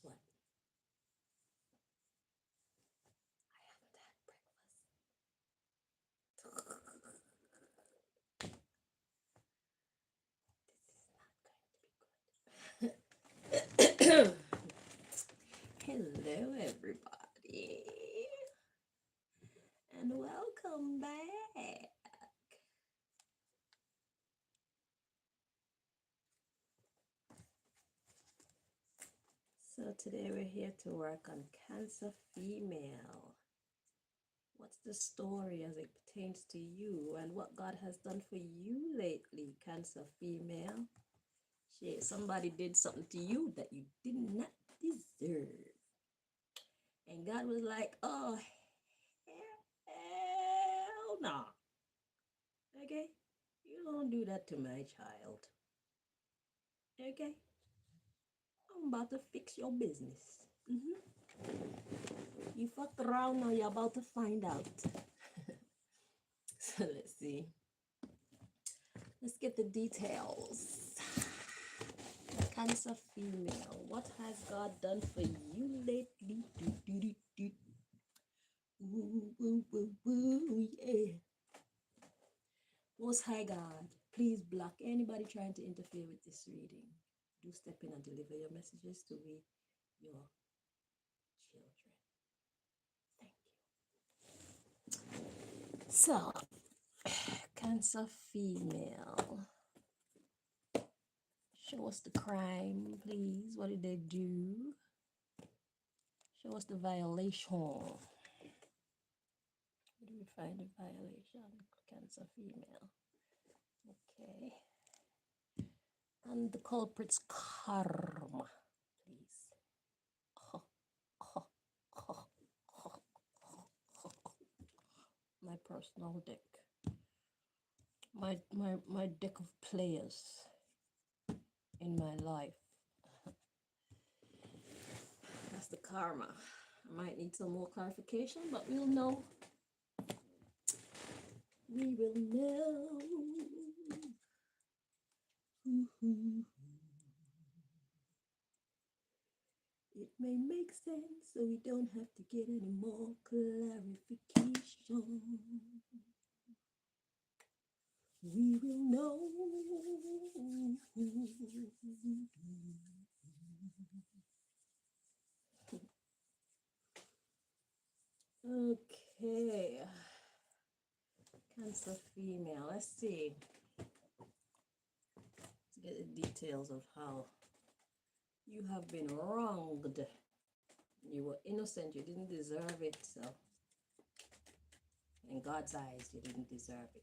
what? I haven't had breakfast. This is not going to be good. Hello, everybody, and welcome back. So, today we're here to work on Cancer Female. What's the story as it pertains to you and what God has done for you lately, Cancer Female? Shit, somebody did something to you that you did not deserve. And God was like, oh, hell no. Okay? You don't do that to my child. Okay? I'm about to fix your business. You fucked around, now you're about to find out. So let's see. Let's get the details. Cancer Female, what has God done for you lately? Yeah. Most High God, please block anybody trying to interfere with this reading. Do step in and deliver your messages to we, your children. Thank you. So, Cancer Female. Show us the crime, please. What did they do? Show us the violation. Where do we find the violation? Cancer Female. Okay. And the culprit's karma, please. My personal deck. My deck of players in my life. That's the karma. I might need some more clarification, but we'll know. We will know. It may make sense, so we don't have to get any more clarification. We will know. Okay. Cancer Female. Let's see. Let's get the details of how you have been wronged. You were innocent. You didn't deserve it. So, in God's eyes, you didn't deserve it.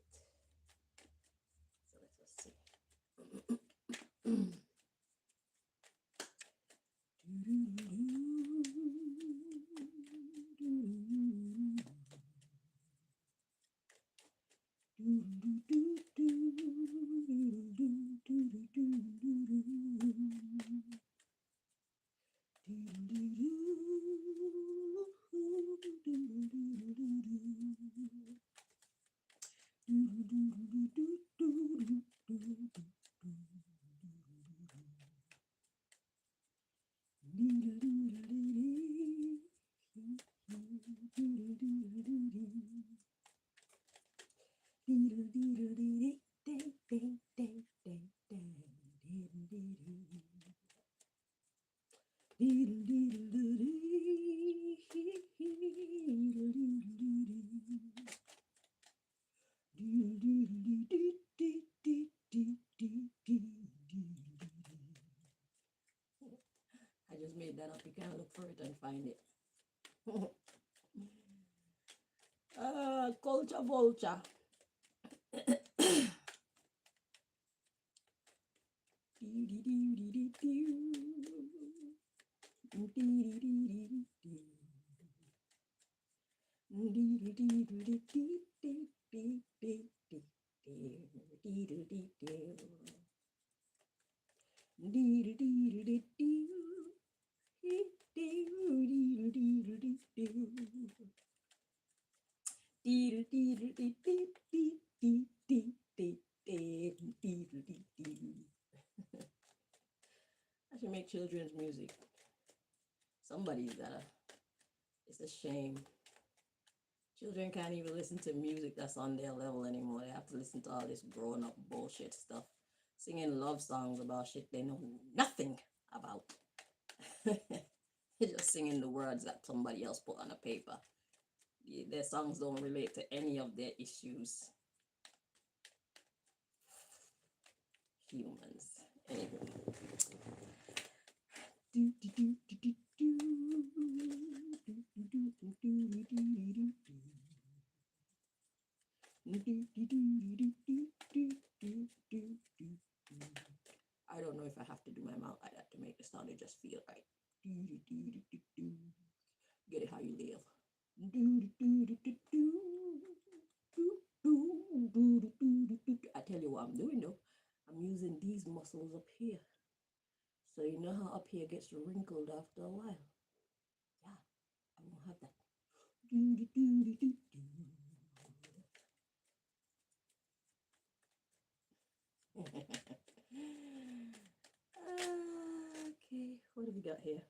So let us see. I just made that up. You can't look for it and find it. Culture vulture. I should make children's music. Somebody's gotta. It's a shame. Children can't even listen to music that's on their level anymore. They have to listen to all this grown up bullshit stuff. Singing love songs about shit they know nothing about. They're just singing the words that somebody else put on a paper. Their songs don't relate to any of their issues. Humans. Anyway. I don't know if I have to do my mouth like that to make the sound. It just feel right. Get it how you live. I tell you what I'm doing though. I'm using these muscles up here. So you know how up here gets wrinkled after a while? Yeah, I won't have that. Okay, what have we got here?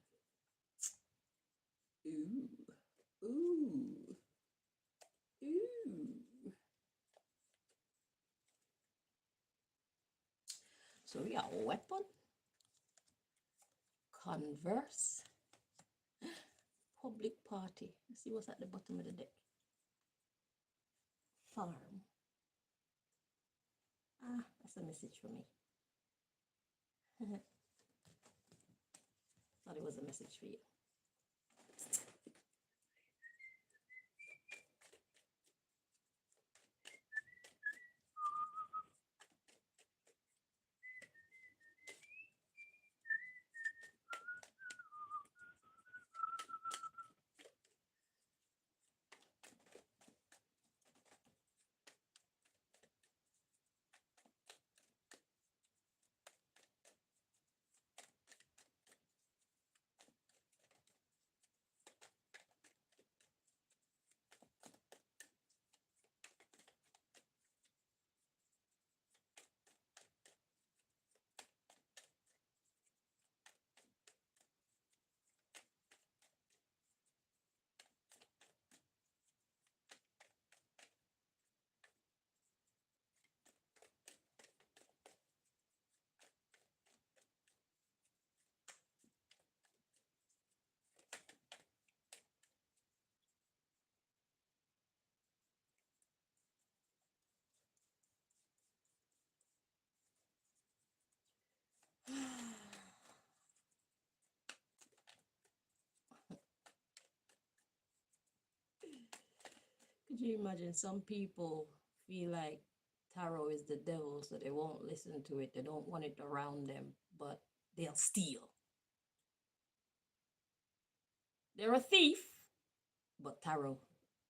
Ooh, ooh, ooh. So we got weapon, converse, public party. Let's see what's at the bottom of the deck. Farm. Ah, that's a message for me. Thought it was a message for you. Could you imagine some people feel like tarot is the devil, so they won't listen to it. They don't want it around them, but they'll steal. They're a thief, but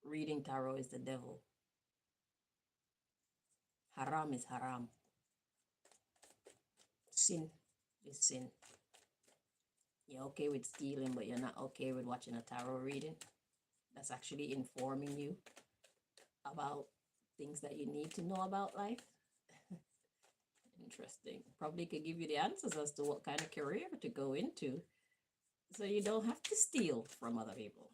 reading tarot is the devil. Haram is haram. Sin is sin. You're okay with stealing, but you're not okay with watching a tarot reading. That's actually informing you about things that you need to know about life. Interesting. Probably could give you the answers as to what kind of career to go into, so you don't have to steal from other people.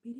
All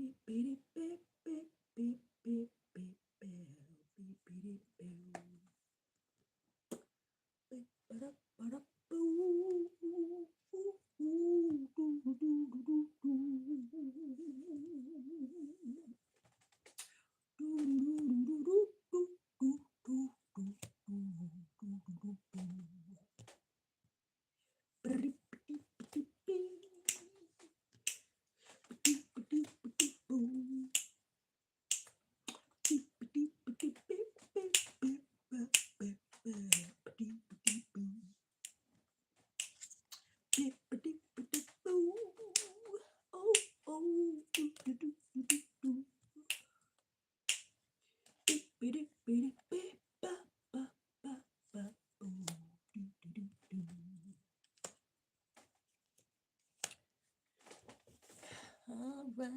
right.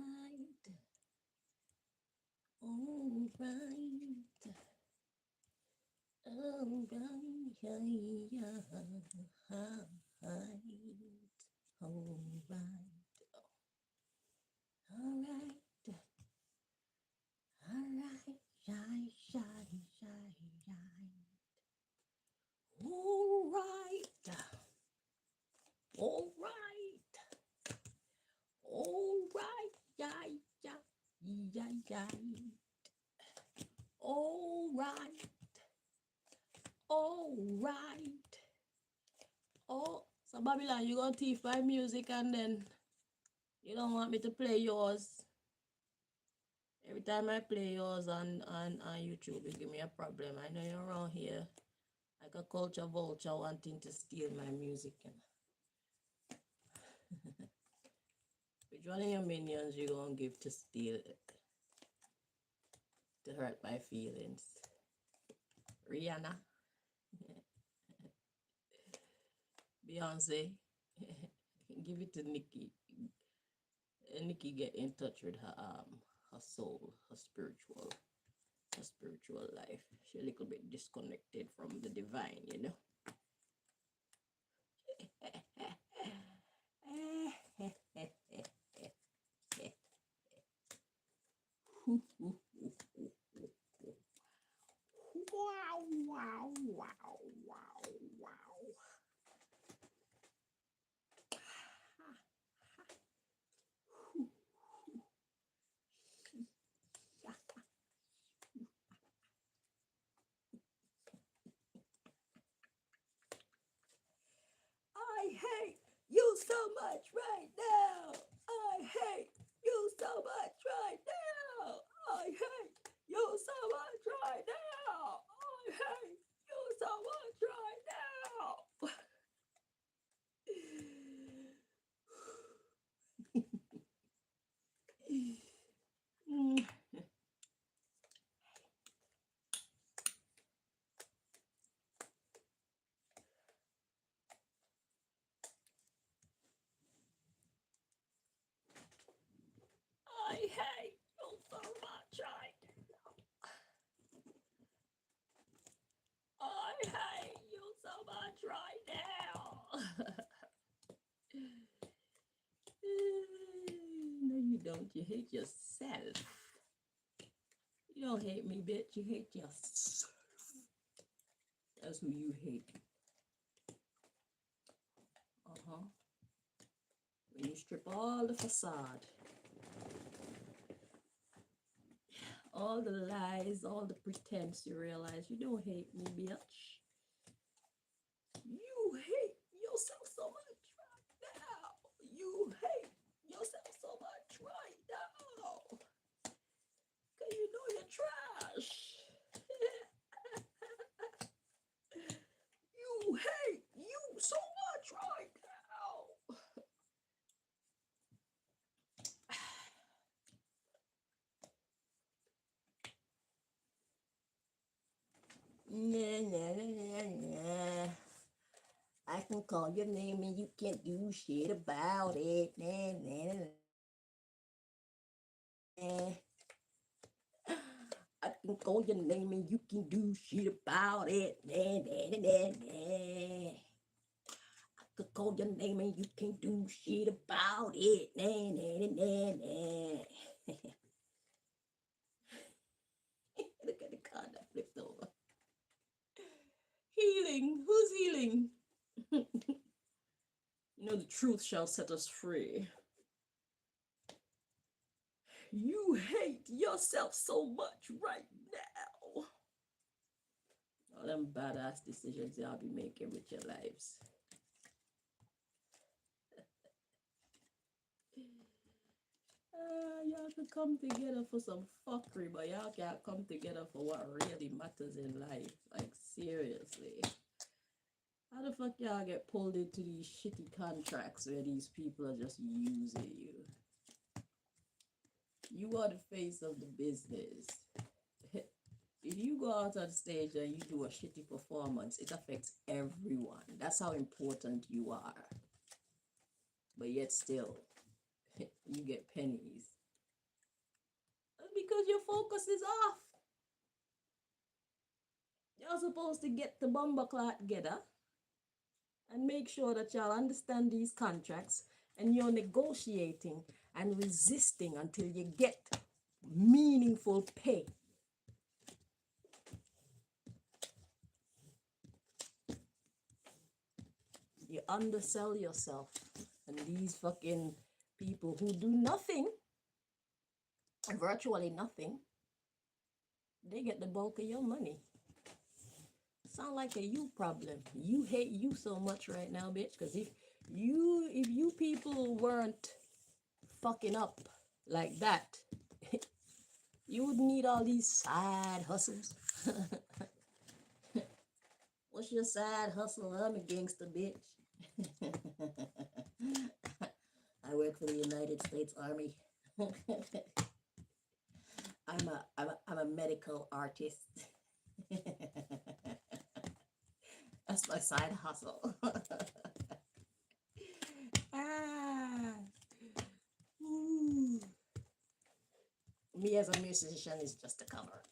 All right. All right. All right. All right. All right. Shy, shy, shy, shy. All right. All right. All right. Shy, shy, shy, shy. All right. All right. Oh, so Babylon, you gonna thief my music and then you don't want me to play yours. Every time I play yours on YouTube, you give me a problem. I know you're around here like a culture vulture wanting to steal my music. Which one of your minions you gonna give to steal it? To hurt my feelings? Rihanna? Beyonce? Give it to Nikki. Nikki get in touch with her soul, her spiritual life. She's a little bit disconnected from the divine, you know. Wow, wow, wow, wow, wow. I hate you so much right now. I hate you so much right now. I hate you so much right now. I hate you so much right now. I hate you so much right now. I hate you so much right now. No, you don't. You hate yourself. You don't hate me, bitch. You hate yourself. That's who you hate. Uh-huh. When you strip all the facade, all the lies, all the pretense, you realize you don't hate me, bitch. You hate yourself so much right now. You hate yourself so much right now. Cause you know you're trash. You hate you so much right now. Nah, nah, nah, nah. I can call your name and you can't do shit about it. Nah, nah, nah. I can call your name and you can do shit about it. Nah, nah, nah, nah, nah. I could call your name and you can't do shit about it. Nah, nah, nah, nah, nah. Healing. Who's healing? The truth shall set us free. You hate yourself so much right now. All them badass decisions y'all be making with your lives. Y'all could come together for some fuckery, but y'all can't come together for what really matters in life. Like, seriously. How the fuck y'all get pulled into these shitty contracts where these people are just using you? You are the face of the business. If you go out on stage and you do a shitty performance, it affects everyone. That's how important you are. But yet still, you get pennies. Because your focus is off. You're supposed to get the bomber clock together and make sure that y'all understand these contracts and you're negotiating and resisting until you get meaningful pay. You undersell yourself, and these fucking people who do nothing, virtually nothing, they get the bulk of your money. Sound like a you problem. You hate you so much right now, bitch, because if you people weren't fucking up like that, you would need all these side hustles. What's your side hustle? I'm a gangster, bitch. I work for the United States Army. I'm a medical artist. That's my side hustle. Me as a musician is just a cover.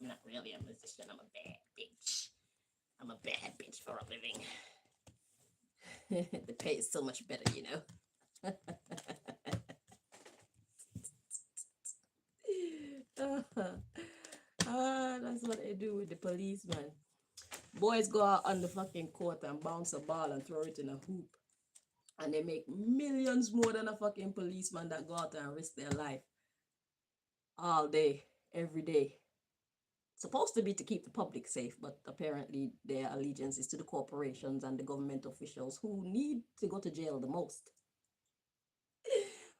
I'm not really a musician. I'm a bad bitch. I'm a bad bitch for a living. The pay is so much better, you know. That's what they do with the policeman. Boys go out on the fucking court and bounce a ball and throw it in a hoop. And they make millions more than a fucking policeman that go out and risk their life all day, every day. Supposed to be to keep the public safe, but apparently their allegiance is to the corporations and the government officials who need to go to jail the most.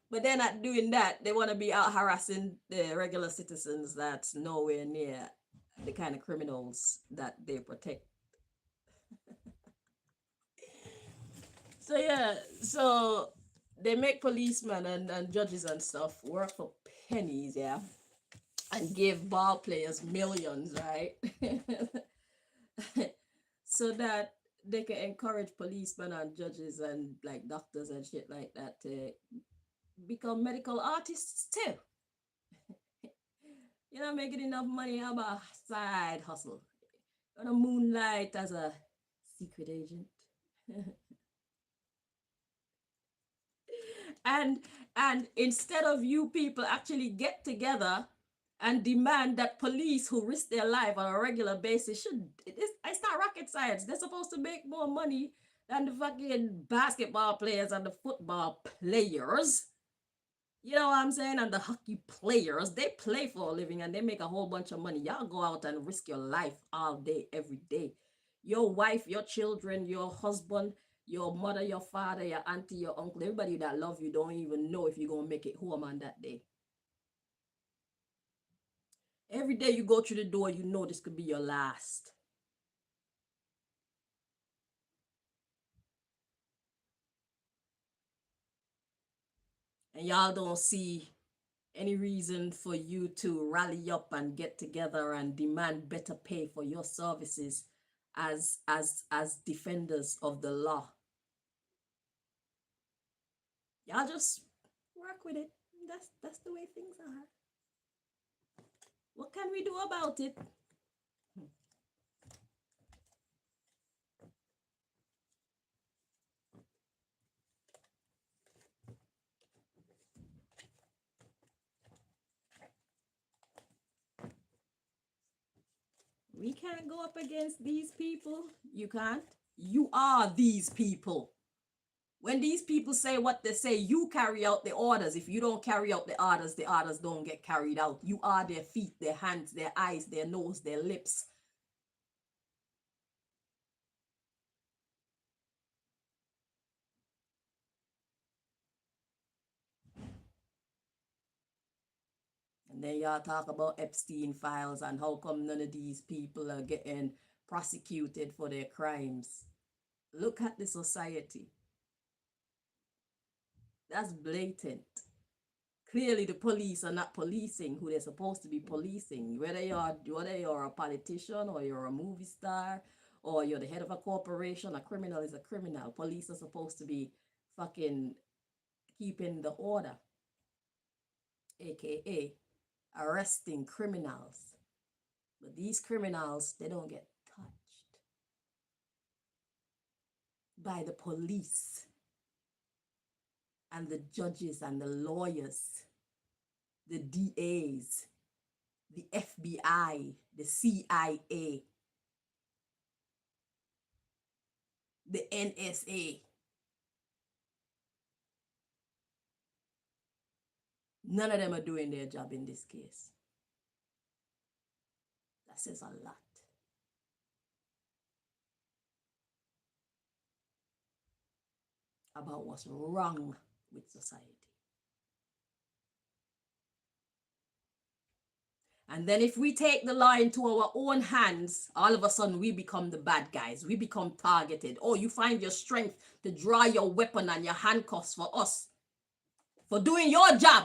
But they're not doing that. They want to be out harassing the regular citizens that's nowhere near the kind of criminals that they protect. So yeah, so they make policemen and judges and stuff work for pennies, yeah, and give ball players millions, right? So that they can encourage policemen and judges and like doctors and shit like that to become medical artists too. You're not making enough money. How about a side hustle? On a moonlight as a secret agent. and instead of you people actually get together and demand that police who risk their life on a regular basis it's not rocket science. They're supposed to make more money than the fucking basketball players and the football players. You know what I'm saying? And the hockey players, they play for a living and they make a whole bunch of money. Y'all go out and risk your life all day, every day. Your wife, your children, your husband, your mother, your father, your auntie, your uncle, everybody that love you don't even know if you're going to make it home on that day. Every day you go through the door, you know this could be your last. And y'all don't see any reason for you to rally up and get together and demand better pay for your services as defenders of the law. Y'all just work with it. That's the way things are. What can we do about it? We can't can't go up against these people. You can't. You are these people. When these people say what they say, you carry out the orders. If you don't carry out the orders don't get carried out. You are their feet, their hands, their eyes, their nose, their lips. And then y'all talk about Epstein files and how come none of these people are getting prosecuted for their crimes. Look at the society. That's blatant. Clearly the police are not policing who they're supposed to be policing. Whether you're a politician or you're a movie star or you're the head of a corporation, a criminal is a criminal. Police are supposed to be fucking keeping the order, aka arresting criminals. But these criminals, they don't get touched by the police and the judges and the lawyers, the DAs, the FBI, the CIA, the NSA. None of them are doing their job in this case. That says a lot. About what's wrong with society. And then if we take the law into our own hands, all of a sudden we become the bad guys. We become targeted. Oh, you find your strength to draw your weapon and your handcuffs for us, for doing your job.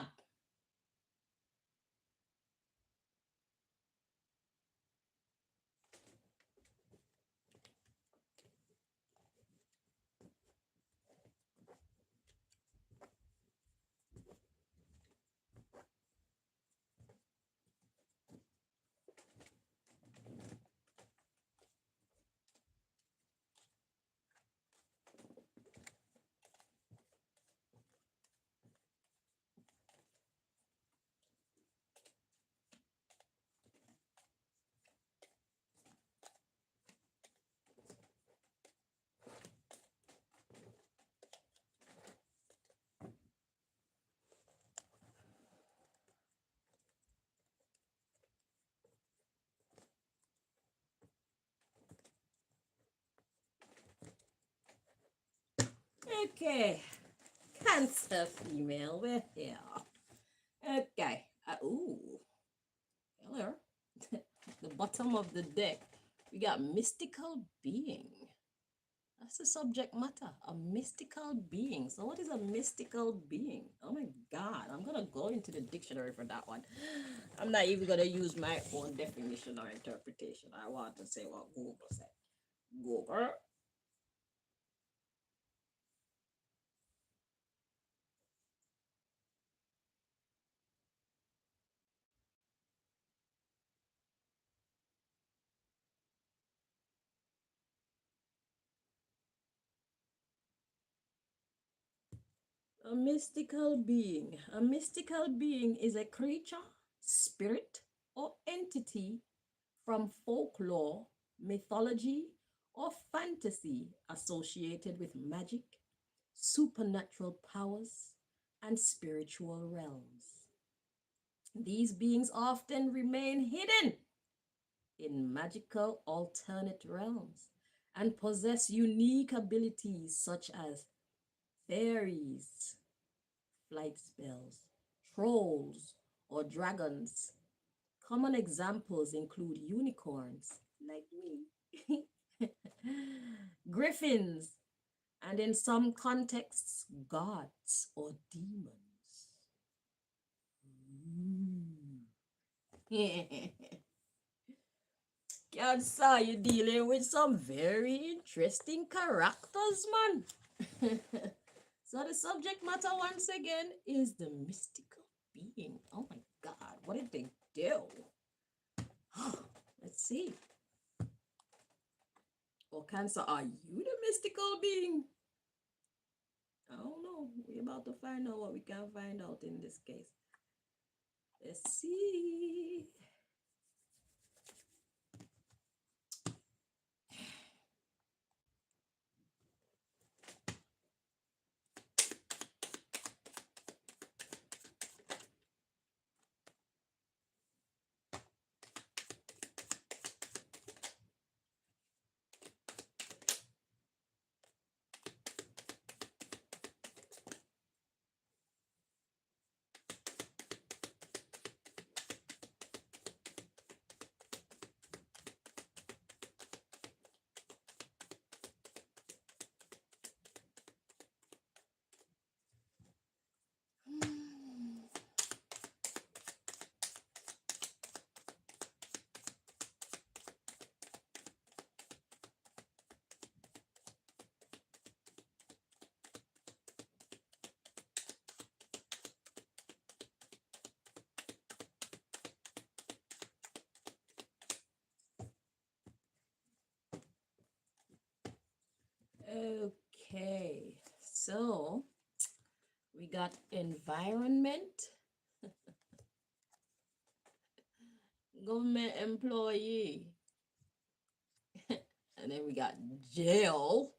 Okay, Cancer female, we're here. Okay, ooh, hello. The bottom of the deck, we got mystical being. That's the subject matter, a mystical being. So what is a mystical being? Oh my God, I'm gonna go into the dictionary for that one. I'm not even gonna use my own definition or interpretation. I want to say what Google said. Google. A mystical being. A mystical being is a creature, spirit, or entity from folklore, mythology, or fantasy associated with magic, supernatural powers, and spiritual realms. These beings often remain hidden in magical alternate realms and possess unique abilities such as fairies, flight spells, trolls, or dragons. Common examples include unicorns, like me, griffins, and in some contexts, gods or demons. Cancer, you're dealing with some very interesting characters, man. So the subject matter once again is the mystical being. Oh my God, what did they do? Let's see. Or Cancer, are you the mystical being? I don't know. We're about to find out what we can find out in this case. Let's see. got environment, government employee, and then we got jail,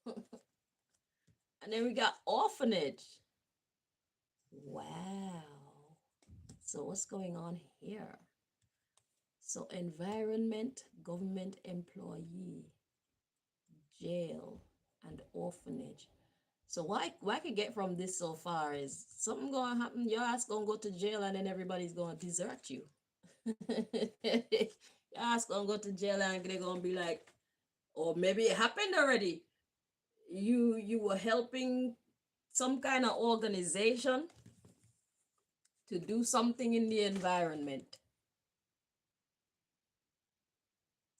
and then we got orphanage. Wow. So what's going on here? So environment, government employee, jail, and orphanage. So what I could get from this so far is something gonna happen, your ass gonna go to jail and then everybody's gonna desert you. Your ass gonna go to jail and they're gonna be like, or maybe it happened already. You were helping some kind of organization to do something in the environment.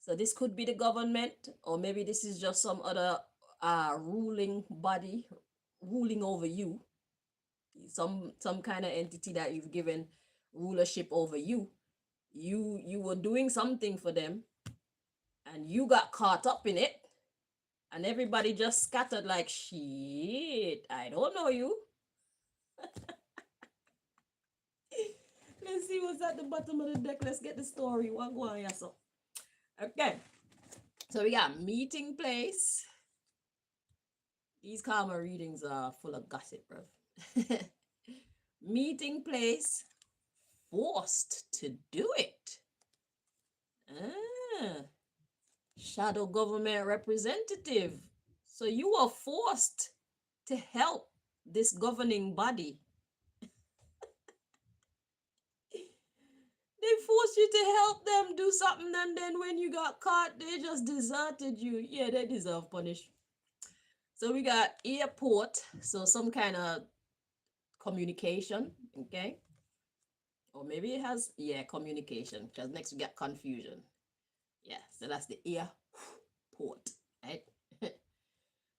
So this could be the government, or maybe this is just some other ruling body ruling over you. Some kind of entity that you've given rulership over you. You were doing something for them, and you got caught up in it, and everybody just scattered like, shit, I don't know you. Let's see what's at the bottom of the deck. Let's get the story. What go on, so. Okay. So we got meeting place. These karma readings are full of gossip, bro. Meeting place. Forced to do it. Shadow government representative. So you were forced to help this governing body. They forced you to help them do something, and then when you got caught, they just deserted you. Yeah, they deserve punishment. So we got airport, so some kind of communication, okay? Or maybe it has, yeah, communication, because next we got confusion. Yeah, so that's the airport, right?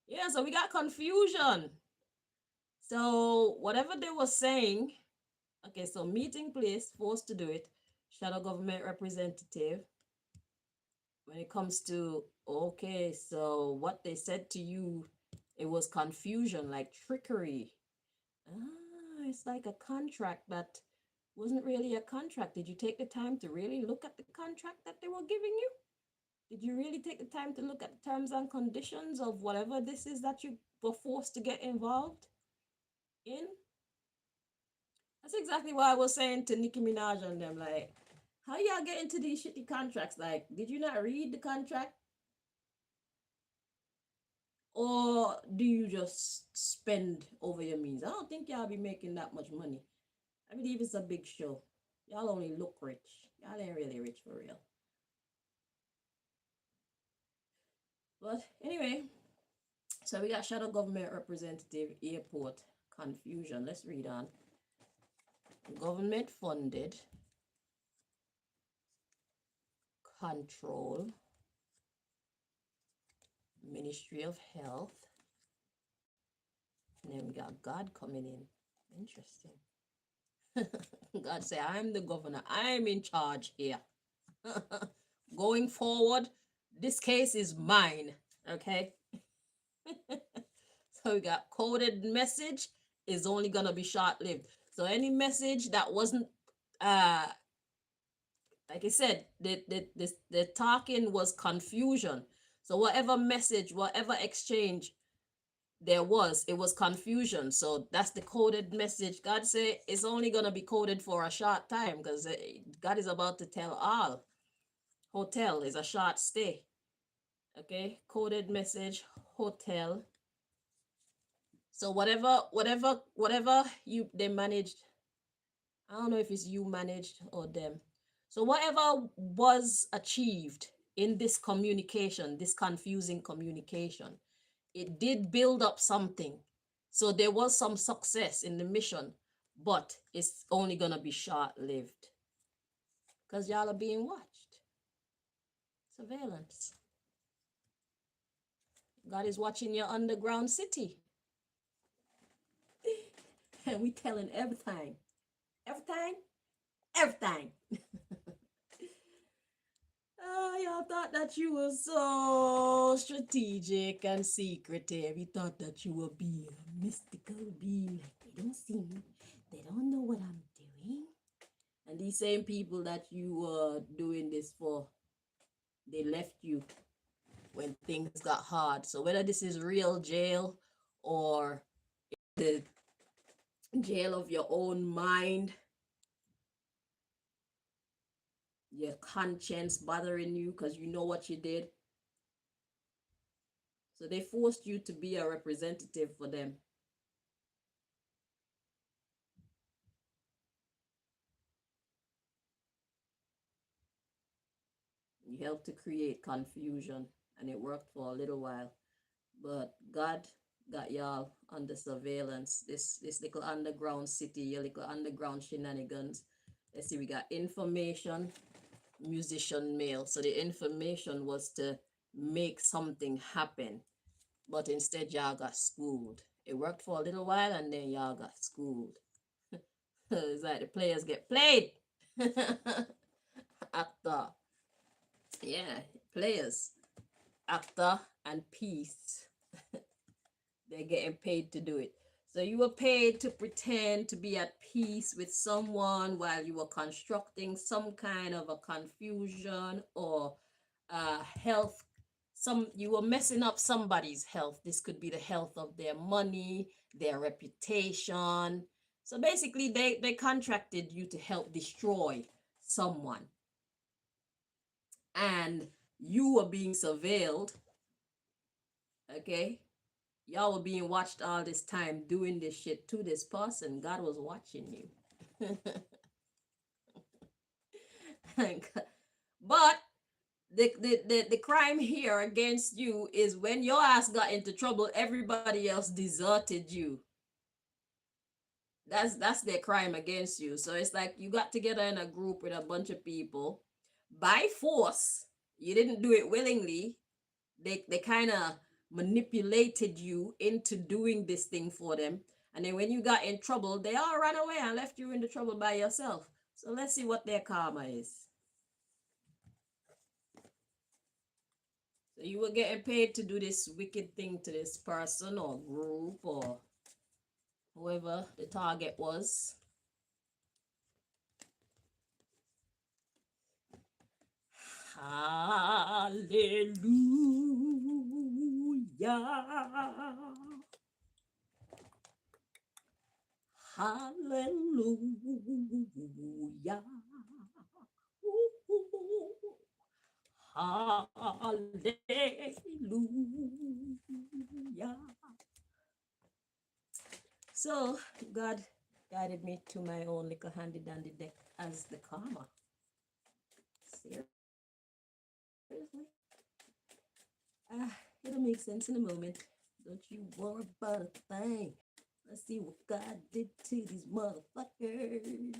Yeah, so we got confusion. So whatever they were saying, okay, so meeting place, forced to do it, shadow government representative. When it comes to, okay, so what they said to you, it was confusion, like trickery. It's like a contract that wasn't really a contract. Did you take the time to really look at the contract that they were giving you? Did you really take the time to look at the terms and conditions of whatever this is that you were forced to get involved in? That's exactly what I was saying to Nicki Minaj and them. Like, how y'all get into these shitty contracts? Like, did you not read the contract? Or do you just spend over your means? I don't think y'all be making that much money. I believe it's a big show. Y'all only look rich. Y'all ain't really rich for real. But anyway, so we got shadow government representative, airport, confusion. Let's read on. Government funded, control, Ministry of Health. And then we got God coming in. Interesting. God say, I'm the governor. I'm in charge here. Going forward, this case is mine. Okay. So we got coded message is only gonna be short-lived. So any message that wasn't like I said, the talking was confusion. So whatever message, whatever exchange there was, it was confusion. So that's the coded message. God say it's only gonna be coded for a short time, because God is about to tell all. Hotel is a short stay. Okay, coded message, hotel. So whatever they managed, I don't know if it's you managed or them. So whatever was achieved in this communication, this confusing communication, it did build up something. So there was some success in the mission, but it's only gonna be short-lived, because y'all are being watched. Surveillance. God is watching your underground city. And we telling everything. Everything. Y'all thought that you were so strategic and secretive. You thought that you were being a mystical being. don't see me. They don't know what I'm doing. And these same people that you were doing this for, they left you when things got hard. So whether this is real jail or the jail of your own mind, your conscience bothering you because you know what you did. So they forced you to be a representative for them. You helped to create confusion, and it worked for a little while. But God got y'all under surveillance. This little underground city, your little underground shenanigans. Let's see, we got information, musician mail. So the information was to make something happen, but instead y'all got schooled. It worked for a little while, and then y'all got schooled. It's like the players get played. Actor. Yeah, players. Actor and piece. They're getting paid to do it. So you were paid to pretend to be at peace with someone while you were constructing some kind of a confusion or health. You were messing up somebody's health. This could be the health of their money, their reputation. So basically, they contracted you to help destroy someone. And you were being surveilled. Okay? Y'all were being watched all this time doing this shit to this person. God was watching you. But the crime here against you is when your ass got into trouble, everybody else deserted you. That's their crime against you. So it's like you got together in a group with a bunch of people by force. You didn't do it willingly. They kind of manipulated you into doing this thing for them. And then when you got in trouble, they all ran away and left you in the trouble by yourself. So let's see what their karma is. So you were getting paid to do this wicked thing to this person or group or whoever the target was. Hallelujah. Hallelujah. Hallelujah. So God guided me to my own little handy dandy deck as the karma. Seriously? It'll make sense in a moment. Don't you worry about a thing. Let's see what God did to these motherfuckers.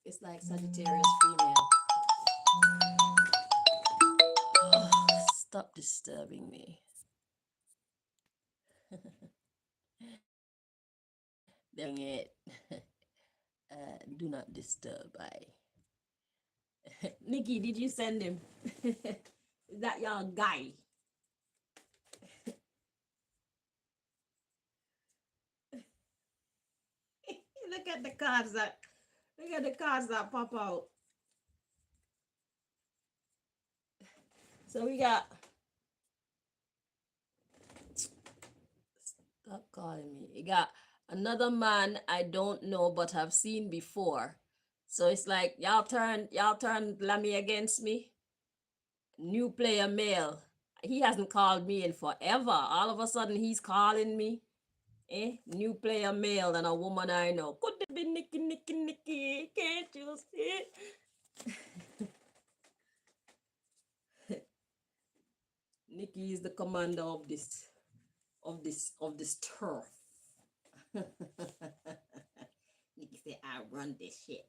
It's like Sagittarius female. Oh, stop disturbing me. Dang it. Do not disturb. Nikki, did you send him? Is that your guy? Look at the cards that pop out. So we got, stop calling me. You got another man I don't know but have seen before. So it's like y'all turn Lammy against me. New player male. He hasn't called me in forever. All of a sudden he's calling me. New player male and a woman I know. Could it be Nikki? Can't you see? Nikki is the commander of this turf. Nikki said, I run this shit.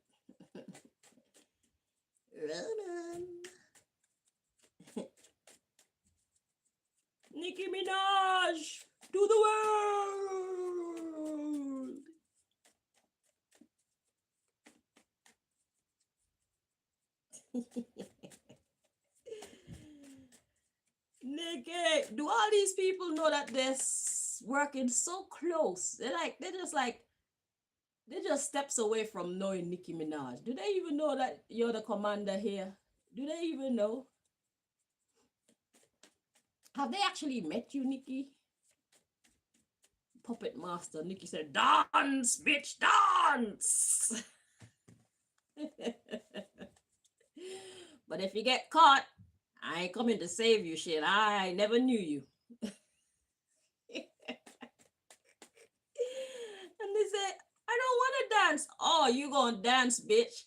Run. Nicki Minaj to the world. Nikki, do all these people know that this working so close. They're just steps away from knowing Nicki Minaj. Do they even know that you're the commander here? Do they even know? Have they actually met you, Nicki? Puppet master. Nicki said, dance, bitch, dance. But if you get caught, I ain't coming to save you, shit. I never knew you. And they said, I don't want to dance. Oh, you gonna dance, bitch.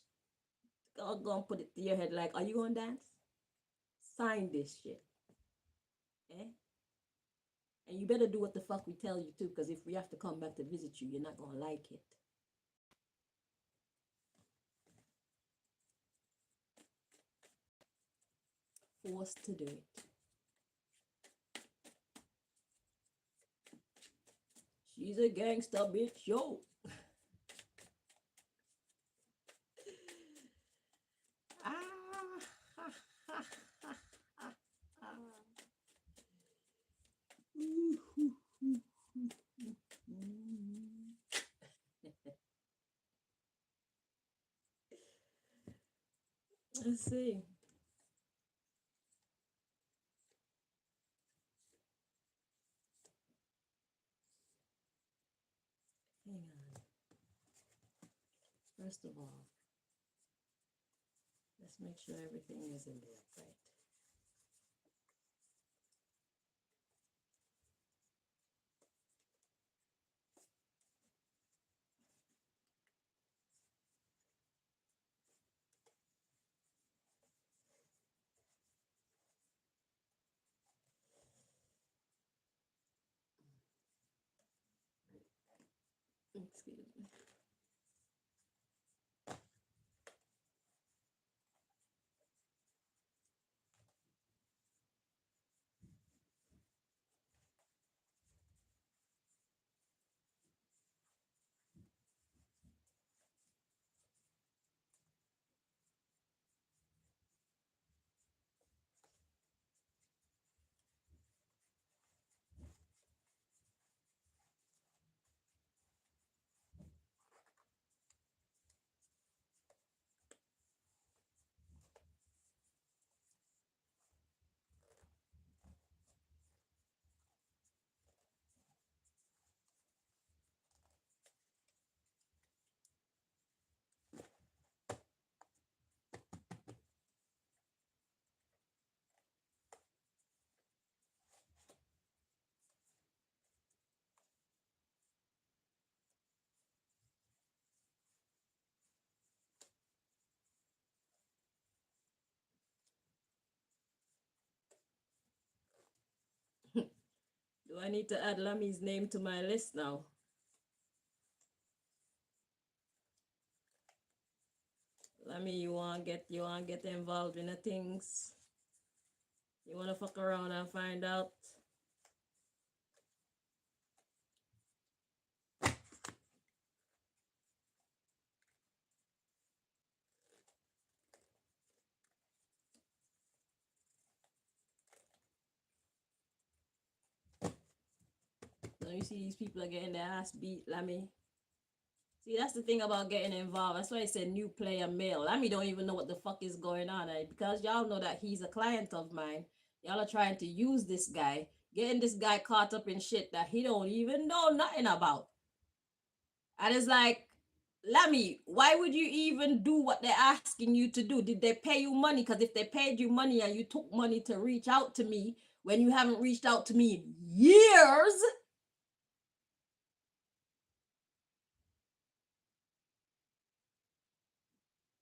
Go and put it to your head like, are you gonna dance? Sign this shit. Eh? And you better do what the fuck we tell you to, because if we have to come back to visit you, you're not gonna like it. Forced to do it. She's a gangster bitch, yo. Let's see. Hang on. First of all, let's make sure everything is in there right. Excuse me. Do I need to add Lami's name to my list now? Lami, you want get involved in the things? You want to fuck around and find out? Now you see these people are getting their ass beat, Lami. See, that's the thing about getting involved. That's why I said new player male. Lami don't even know what the fuck is going on. And because y'all know that he's a client of mine, y'all are trying to use this guy, getting this guy caught up in shit that he don't even know nothing about. And it's like, Lami, why would you even do what they're asking you to do? Did they pay you money? Because if they paid you money and you took money to reach out to me when you haven't reached out to me in years,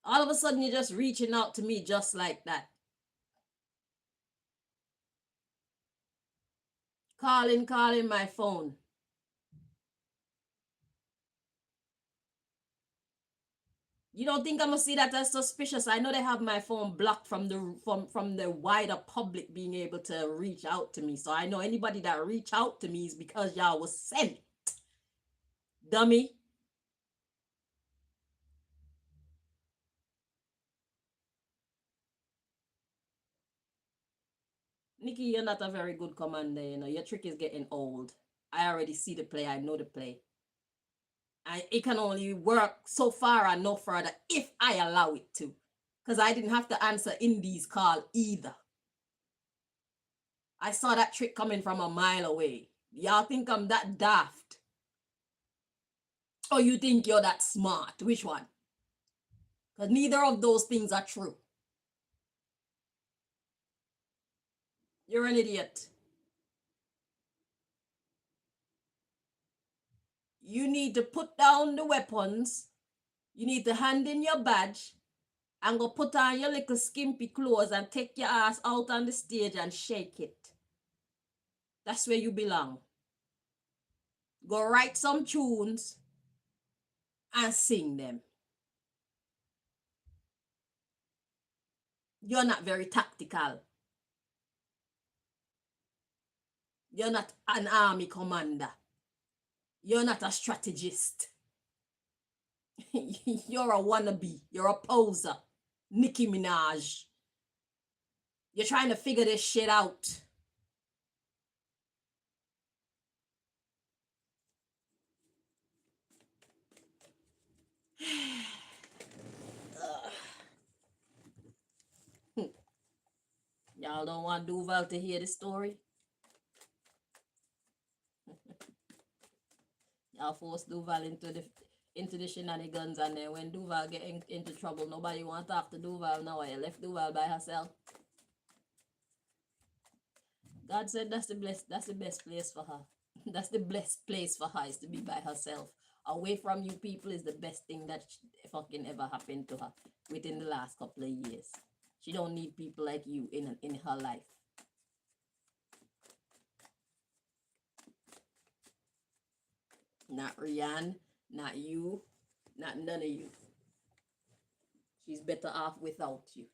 all of a sudden you're just reaching out to me just like that. Calling my phone. You don't think I'm gonna see that as suspicious? I know they have my phone blocked from the wider public being able to reach out to me. So I know anybody that reach out to me is because y'all was sent. Dummy. Nikki, you're not a very good commander, you know. Your trick is getting old. I already see the play. I know the play. And it can only work so far and no further if I allow it to. Because I didn't have to answer Indy's call either. I saw that trick coming from a mile away. Y'all think I'm that daft? Or you think you're that smart? Which one? Because neither of those things are true. You're an idiot. You need to put down the weapons. You need to hand in your badge and go put on your little skimpy clothes and take your ass out on the stage and shake it. That's where you belong. Go write some tunes and sing them. You're not very tactical. You're not an army commander. You're not a strategist. You're a wannabe. You're a poser. Nicki Minaj. You're trying to figure this shit out. Y'all don't want Duval to hear the story? Y'all force Duval into the shenanigans, and then when Duval get into trouble, nobody want to talk to Duval now. I left Duval by herself. God said that's the best place for her. That's the best place for her, is to be by herself. Away from you people is the best thing that fucking ever happened to her within the last couple of years. She don't need people like you in her life. Not Rianne, not you, not none of you. She's better off without you.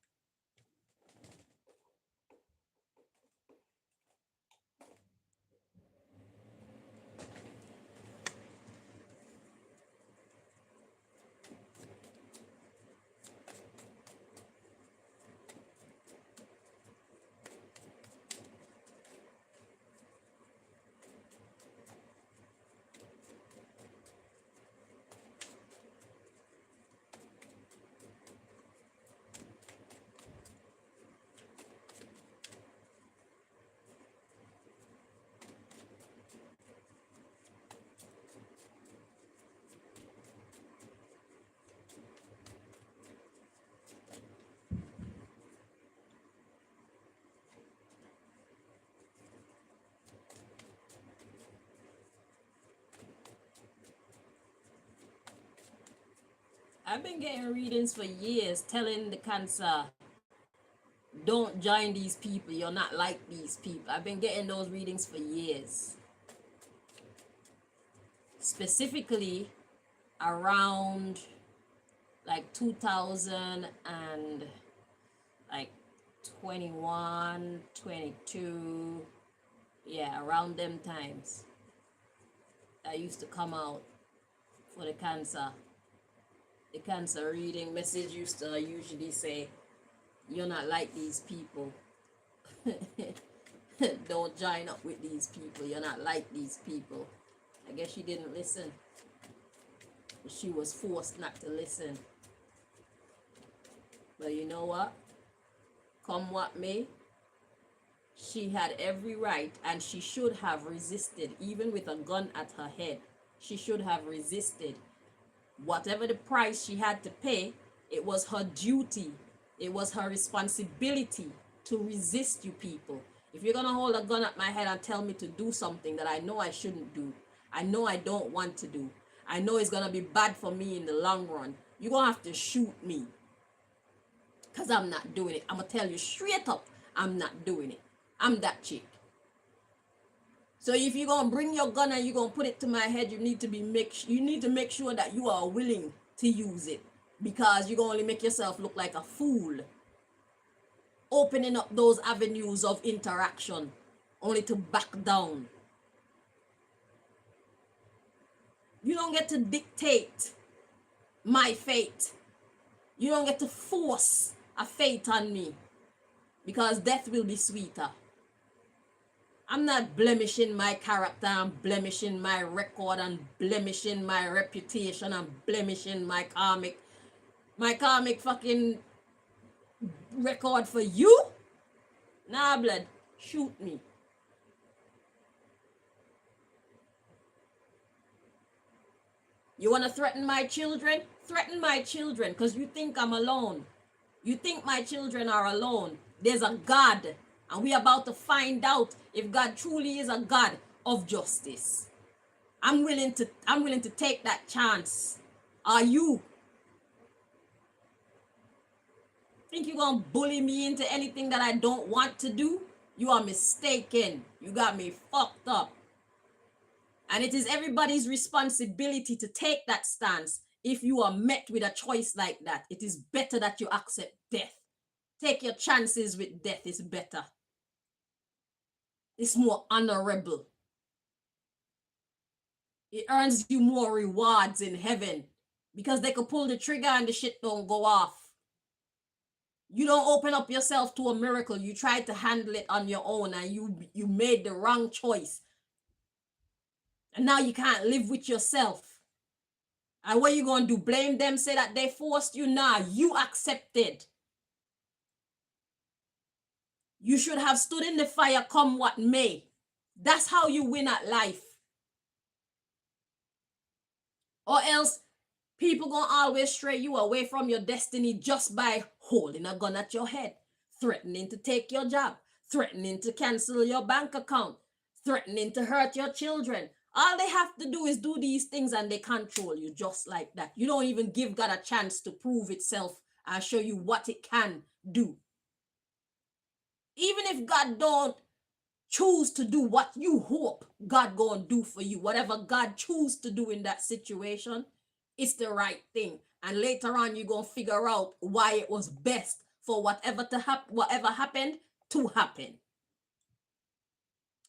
I've been getting readings for years telling the Cancer, don't join these people, you're not like these people. I've been getting those readings for years. Specifically around like 2000 and like 21, 22, yeah, around them times. I used to come out for the Cancer. The Cancer reading message used to usually say, you're not like these people. Don't join up with these people. You're not like these people. I guess she didn't listen. She was forced not to listen. But you know what? Come what may, she had every right, and she should have resisted, even with a gun at her head. She should have resisted. Whatever the price she had to pay, it was her duty. It was her responsibility to resist, you people. If you're going to hold a gun at my head and tell me to do something that I know I shouldn't do, I know I don't want to do, I know it's going to be bad for me in the long run, you're going to have to shoot me. Because I'm not doing it. I'm going to tell you straight up, I'm not doing it. I'm that chick. So if you're going to bring your gun and you're going to put it to my head, you need to make sure that you are willing to use it. Because you're going to only make yourself look like a fool. Opening up those avenues of interaction only to back down. You don't get to dictate my fate. You don't get to force a fate on me. Because death will be sweeter. I'm not blemishing my character, I'm blemishing my record, and blemishing my reputation, and blemishing my karmic fucking record for you. Nah, blood, shoot me. You want to threaten my children? Threaten my children because you think I'm alone. You think my children are alone. There's a God, and we're about to find out if God truly is a God of justice. I'm willing to take that chance. Are you? Think you're gonna bully me into anything that I don't want to do? You are mistaken. You got me fucked up. And it is everybody's responsibility to take that stance. If you are met with a choice like that, it is better that you accept death. Take your chances with death, is better. It's more honorable. It earns you more rewards in heaven because they could pull the trigger and the shit don't go off. You don't open up yourself to a miracle. You tried to handle it on your own and you made the wrong choice. And now you can't live with yourself. And what you gonna do? Blame them, say that they forced you? Nah, you accepted. You should have stood in the fire come what may. That's how you win at life. Or else people gonna always stray you away from your destiny just by holding a gun at your head, threatening to take your job, threatening to cancel your bank account, threatening to hurt your children. All they have to do is do these things and they control you just like that. You don't even give God a chance to prove itself and show you what it can do. Even if God don't choose to do what you hope God gonna do for you, whatever God choose to do in that situation, it's the right thing. And later on, you're gonna figure out why it was best for whatever happened to happen.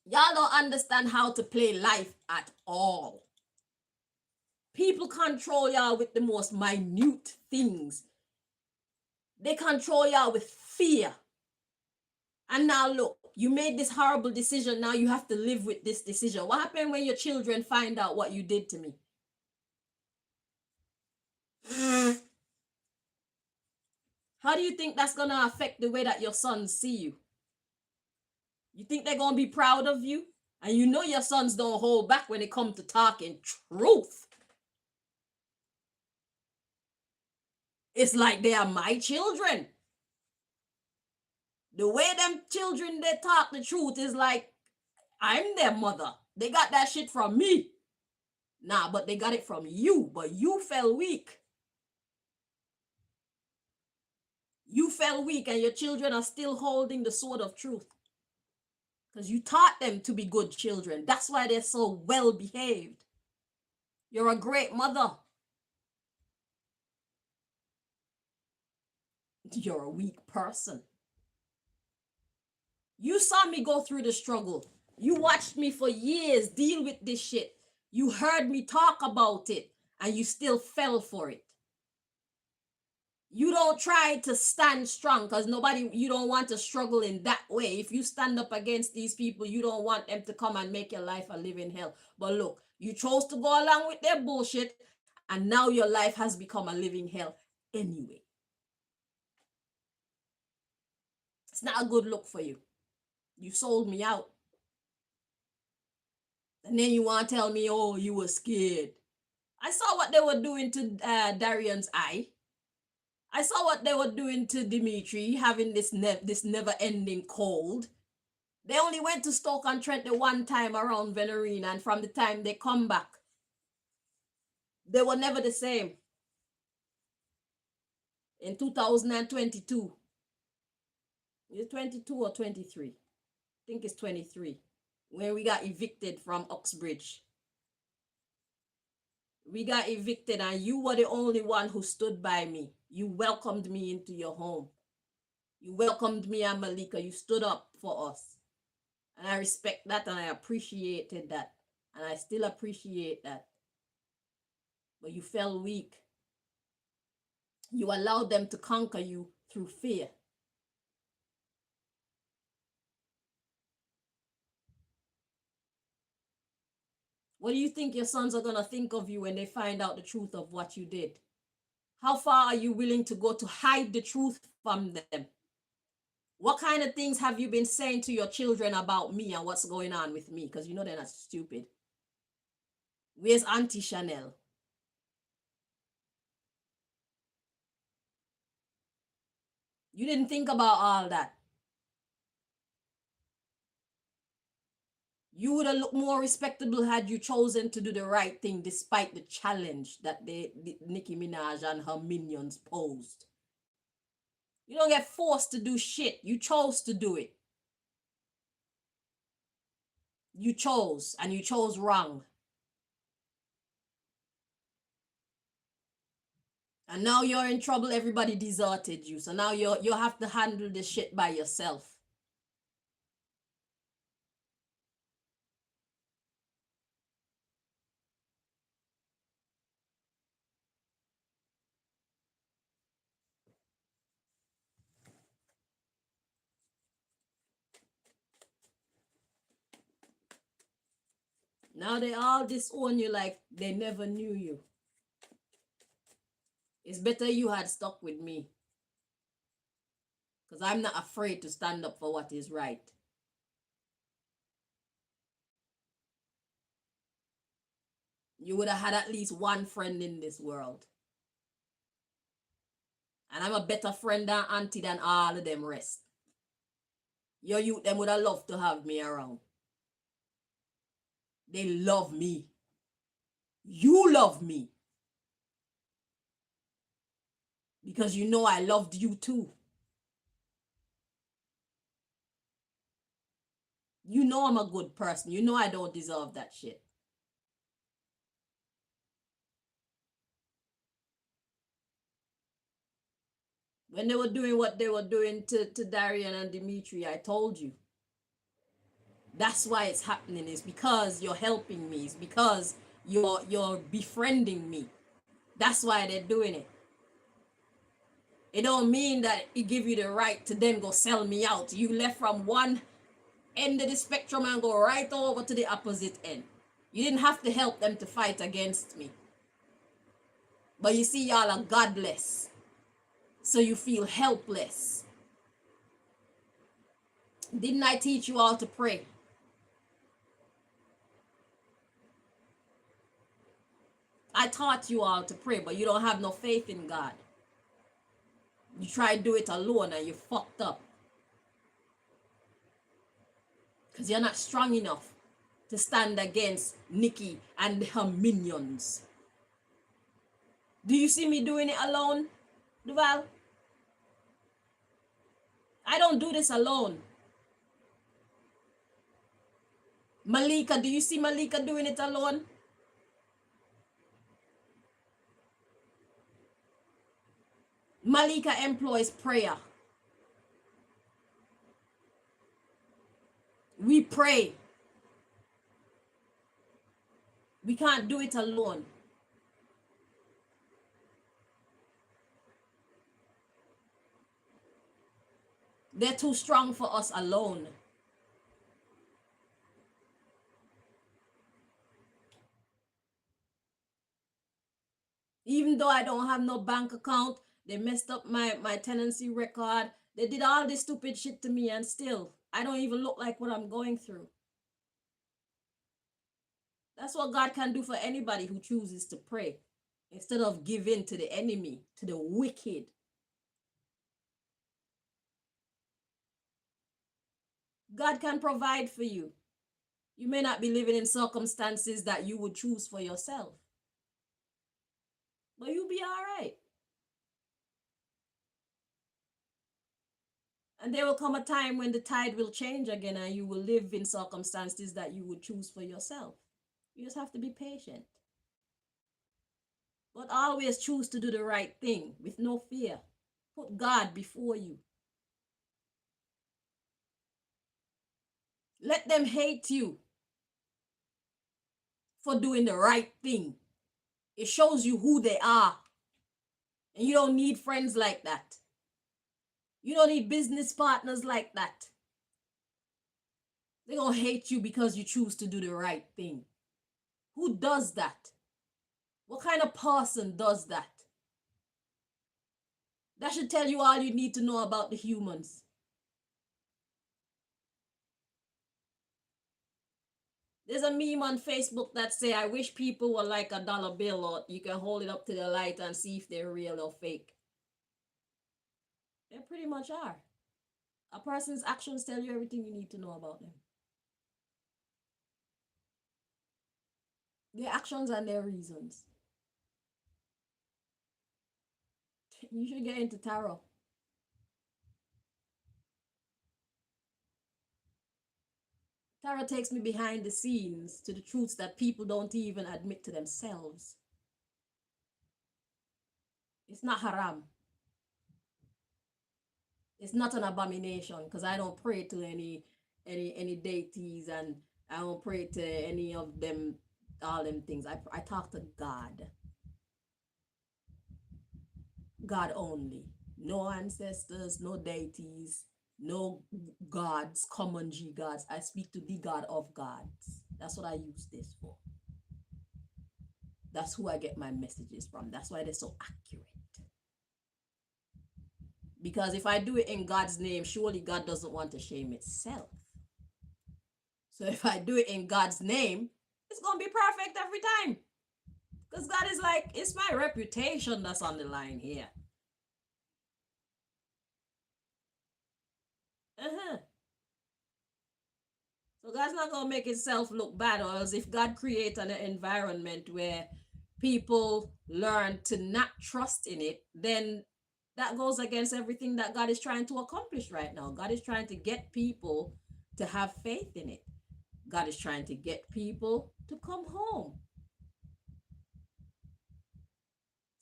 Y'all don't understand how to play life at all. People control y'all with the most minute things. They control y'all with fear. And now look, you made this horrible decision. Now you have to live with this decision. What happened when your children find out what you did to me? How do you think that's going to affect the way that your sons see you? You think they're going to be proud of you? And you know your sons don't hold back when it comes to talking truth. It's like they are my children. The way them children, they talk the truth is like, I'm their mother. They got that shit from me. Nah, but they got it from you. But you fell weak. You fell weak and your children are still holding the sword of truth. Because you taught them to be good children. That's why they're so well behaved. You're a great mother. You're a weak person. You saw me go through the struggle. You watched me for years deal with this shit. You heard me talk about it and you still fell for it. You don't try to stand strong because you don't want to struggle in that way. If you stand up against these people, you don't want them to come and make your life a living hell. But look, you chose to go along with their bullshit and now your life has become a living hell anyway. It's not a good look for you. You sold me out. And then you want to tell me, oh, you were scared. I saw what they were doing to Darian's eye. I saw what they were doing to Dimitri, having this never-ending cold. They only went to Stoke-on-Trent the one time around Venerina, and from the time they come back, they were never the same. In 2022, is it 22 or 23? I think it's 23, when we got evicted from Uxbridge. We got evicted and you were the only one who stood by me. You welcomed me into your home. You welcomed me and Malika. You stood up for us. And I respect that and I appreciated that. And I still appreciate that. But you fell weak. You allowed them to conquer you through fear. What do you think your sons are going to think of you when they find out the truth of what you did? How far are you willing to go to hide the truth from them? What kind of things have you been saying to your children about me and what's going on with me? Because you know they're not stupid. Where's Auntie Chanel? You didn't think about all that. You would have looked more respectable had you chosen to do the right thing despite the challenge that Nicki Minaj and her minions posed. You don't get forced to do shit. You chose to do it. You chose, and you chose wrong. And now you're in trouble. Everybody deserted you. So now you have to handle this shit by yourself. Now they all disown you like they never knew you. It's better you had stuck with me. Because I'm not afraid to stand up for what is right. You would have had at least one friend in this world. And I'm a better friend than Auntie than all of them rest. Your youth, them would have loved to have me around. They love me. You love me. Because you know I loved you too. You know I'm a good person. You know I don't deserve that shit. When they were doing what they were doing to Darian and Dimitri, I told you. That's why it's happening. It's because you're helping me. It's because you're befriending me. That's why they're doing it. It don't mean that it give you the right to then go sell me out. You left from one end of the spectrum and go right over to the opposite end. You didn't have to help them to fight against me. But you see, y'all are godless. So you feel helpless. Didn't I teach you all to pray? I taught you all to pray, but you don't have no faith in God. You try to do it alone and you fucked up. Because you're not strong enough to stand against Nikki and her minions. Do you see me doing it alone, Duval? I don't do this alone. Malika, do you see Malika doing it alone? Malika employs prayer. We pray. We can't do it alone. They're too strong for us alone. Even though I don't have no bank account, they messed up my tenancy record. They did all this stupid shit to me, and still, I don't even look like what I'm going through. That's what God can do for anybody who chooses to pray instead of give in to the enemy, to the wicked. God can provide for you. You may not be living in circumstances that you would choose for yourself, but you'll be all right. And there will come a time when the tide will change again and you will live in circumstances that you would choose for yourself. You just have to be patient. But always choose to do the right thing with no fear. Put God before you. Let them hate you for doing the right thing. It shows you who they are. And you don't need friends like that. You don't need business partners like that. They're going to hate you because you choose to do the right thing. Who does that? What kind of person does that? That should tell you all you need to know about the humans. There's a meme on Facebook that say, I wish people were like a dollar bill, or you can hold it up to the light and see if they're real or fake. They pretty much are. A person's actions tell you everything you need to know about them. Their actions and their reasons. You should get into tarot. Tarot takes me behind the scenes to the truths that people don't even admit to themselves. It's not haram. It's not an abomination, because I don't pray to any deities, and I don't pray to any of them, all them things. I talk to God. God only. No ancestors, no deities, no gods, common G gods. I speak to the God of gods. That's what I use this for. That's who I get my messages from. That's why they're so accurate. Because if I do it in God's name, surely God doesn't want to shame itself. So if I do it in God's name, it's going to be perfect every time. Because God is like, it's my reputation that's on the line here. So God's not going to make himself look bad. Or else if God creates an environment where people learn to not trust in it, then that goes against everything that God is trying to accomplish right now. God is trying to get people to have faith in it. God is trying to get people to come home.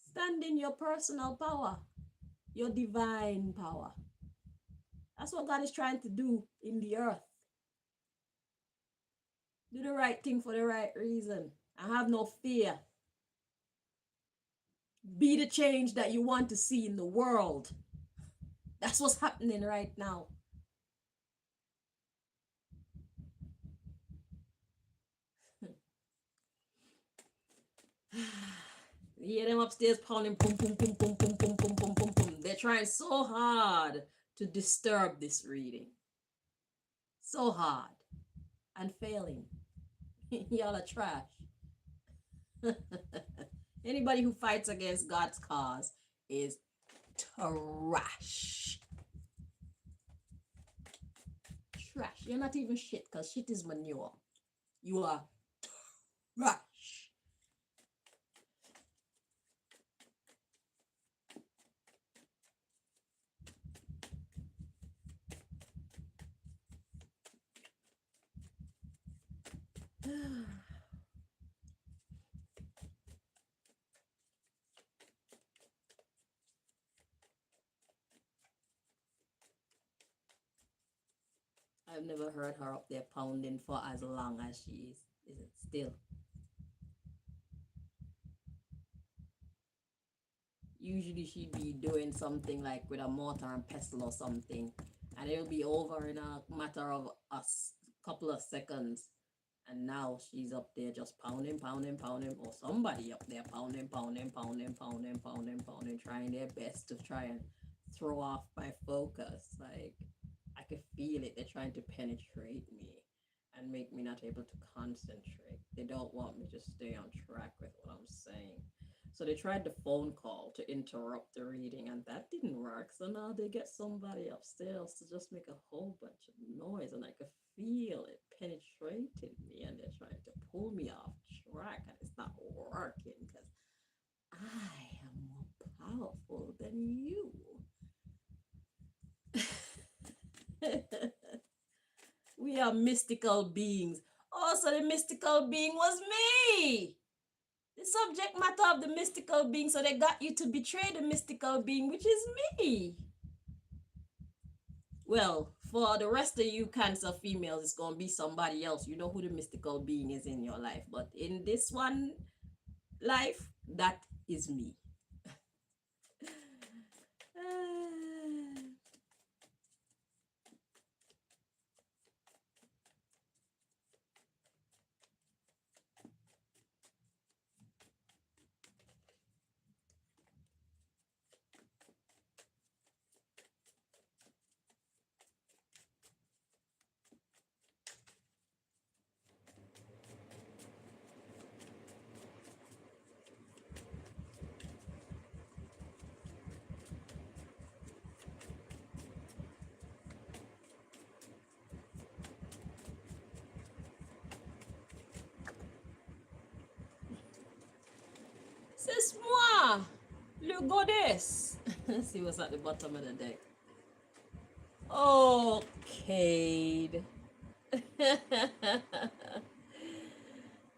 Stand in your personal power, your divine power. That's what God is trying to do in the earth. Do the right thing for the right reason. I have no fear. Be the change that you want to see in the world. That's what's happening right now. You hear them upstairs pounding, boom, boom, boom, boom, boom, boom, boom, boom, boom, boom. They're trying so hard to disturb this reading. So hard. And failing. Y'all are trash. Anybody who fights against God's cause is trash. Trash. You're not even shit, because shit is manure. You are trash. I've never heard her up there pounding for as long as she is it still. Usually she'd be doing something like with a mortar and pestle or something, and it'll be over in a matter of a couple of seconds. And now she's up there just pounding, pounding, pounding, or somebody up there pounding, pounding, pounding, pounding, pounding, pounding, trying their best to try and throw off my focus. Like, I could feel it. They're trying to penetrate me and make me not able to concentrate. They don't want me to stay on track with what I'm saying. So they tried the phone call to interrupt the reading, and that didn't work. So now they get somebody upstairs to just make a whole bunch of noise, and I could feel it penetrating me, and they're trying to pull me off track, and it's not working because I am more powerful than you. We are mystical beings. Oh, so the mystical being was me. The subject matter of the mystical being. So they got you to betray the mystical being, which is me. Well, for the rest of you Cancer females, it's going to be somebody else. You know who the mystical being is in your life. But in this one life, that is me. C'est moi, le goddess. Let's see what's at the bottom of the deck. Oh, Cade.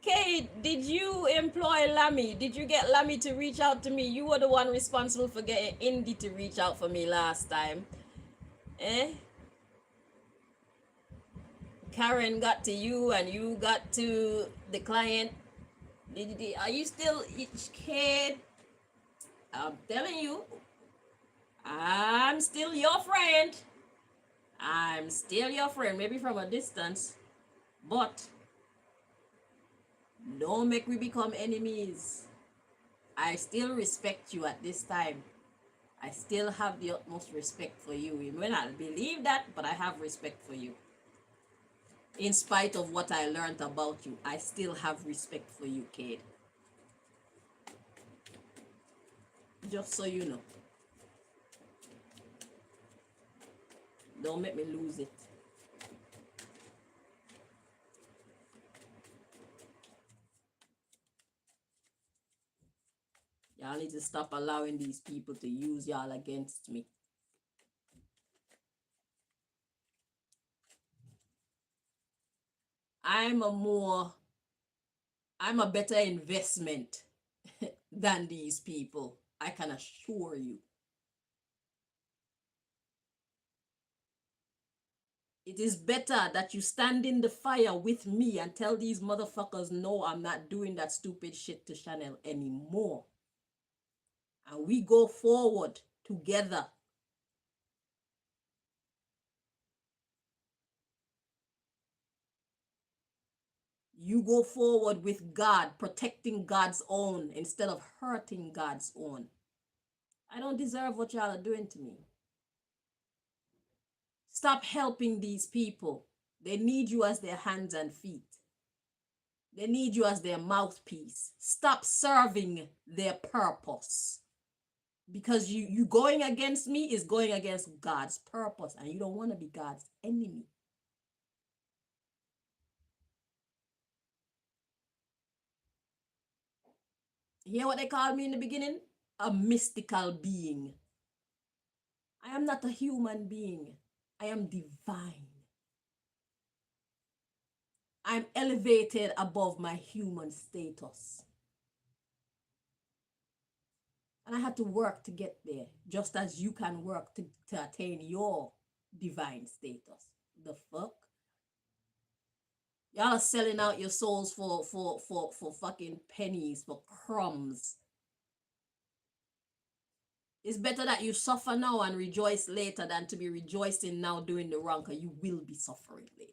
Cade, did you employ Lammy? Did you get Lammy to reach out to me? You were the one responsible for getting Indy to reach out for me last time. Eh? Karen got to you and you got to the client. Are you still each kid? I'm telling you, I'm still your friend. I'm still your friend, maybe from a distance, but don't make we become enemies. I still respect you at this time. I still have the utmost respect for you. You may not believe that, but I have respect for you. In spite of what I learned about you, I still have respect for you, Cade. Just so you know. Don't make me lose it. Y'all need to stop allowing these people to use y'all against me. I'm a better investment than these people. I can assure you. It is better that you stand in the fire with me and tell these motherfuckers, no, I'm not doing that stupid shit to Chanel anymore. And we go forward together. You go forward with God, protecting God's own instead of hurting God's own. I don't deserve what y'all are doing to me. Stop helping these people. They need you as their hands and feet. They need you as their mouthpiece. Stop serving their purpose. Because you going against me is going against God's purpose, and you don't want to be God's enemy. You hear what they called me in the beginning? A mystical being. I am not a human being. I am divine. I'm elevated above my human status. And I had to work to get there, just as you can work to attain your divine status. The fuck? Y'all are selling out your souls for fucking pennies, for crumbs. It's better that you suffer now and rejoice later than to be rejoicing now doing the wrong, because you will be suffering later.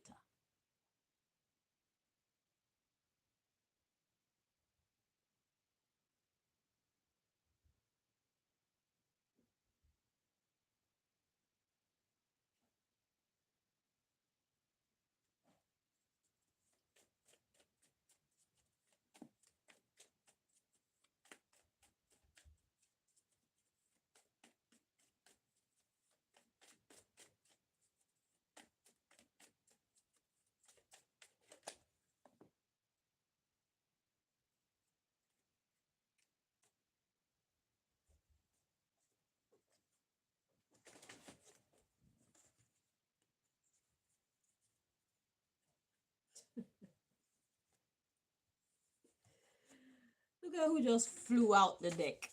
Look at who just flew out the deck.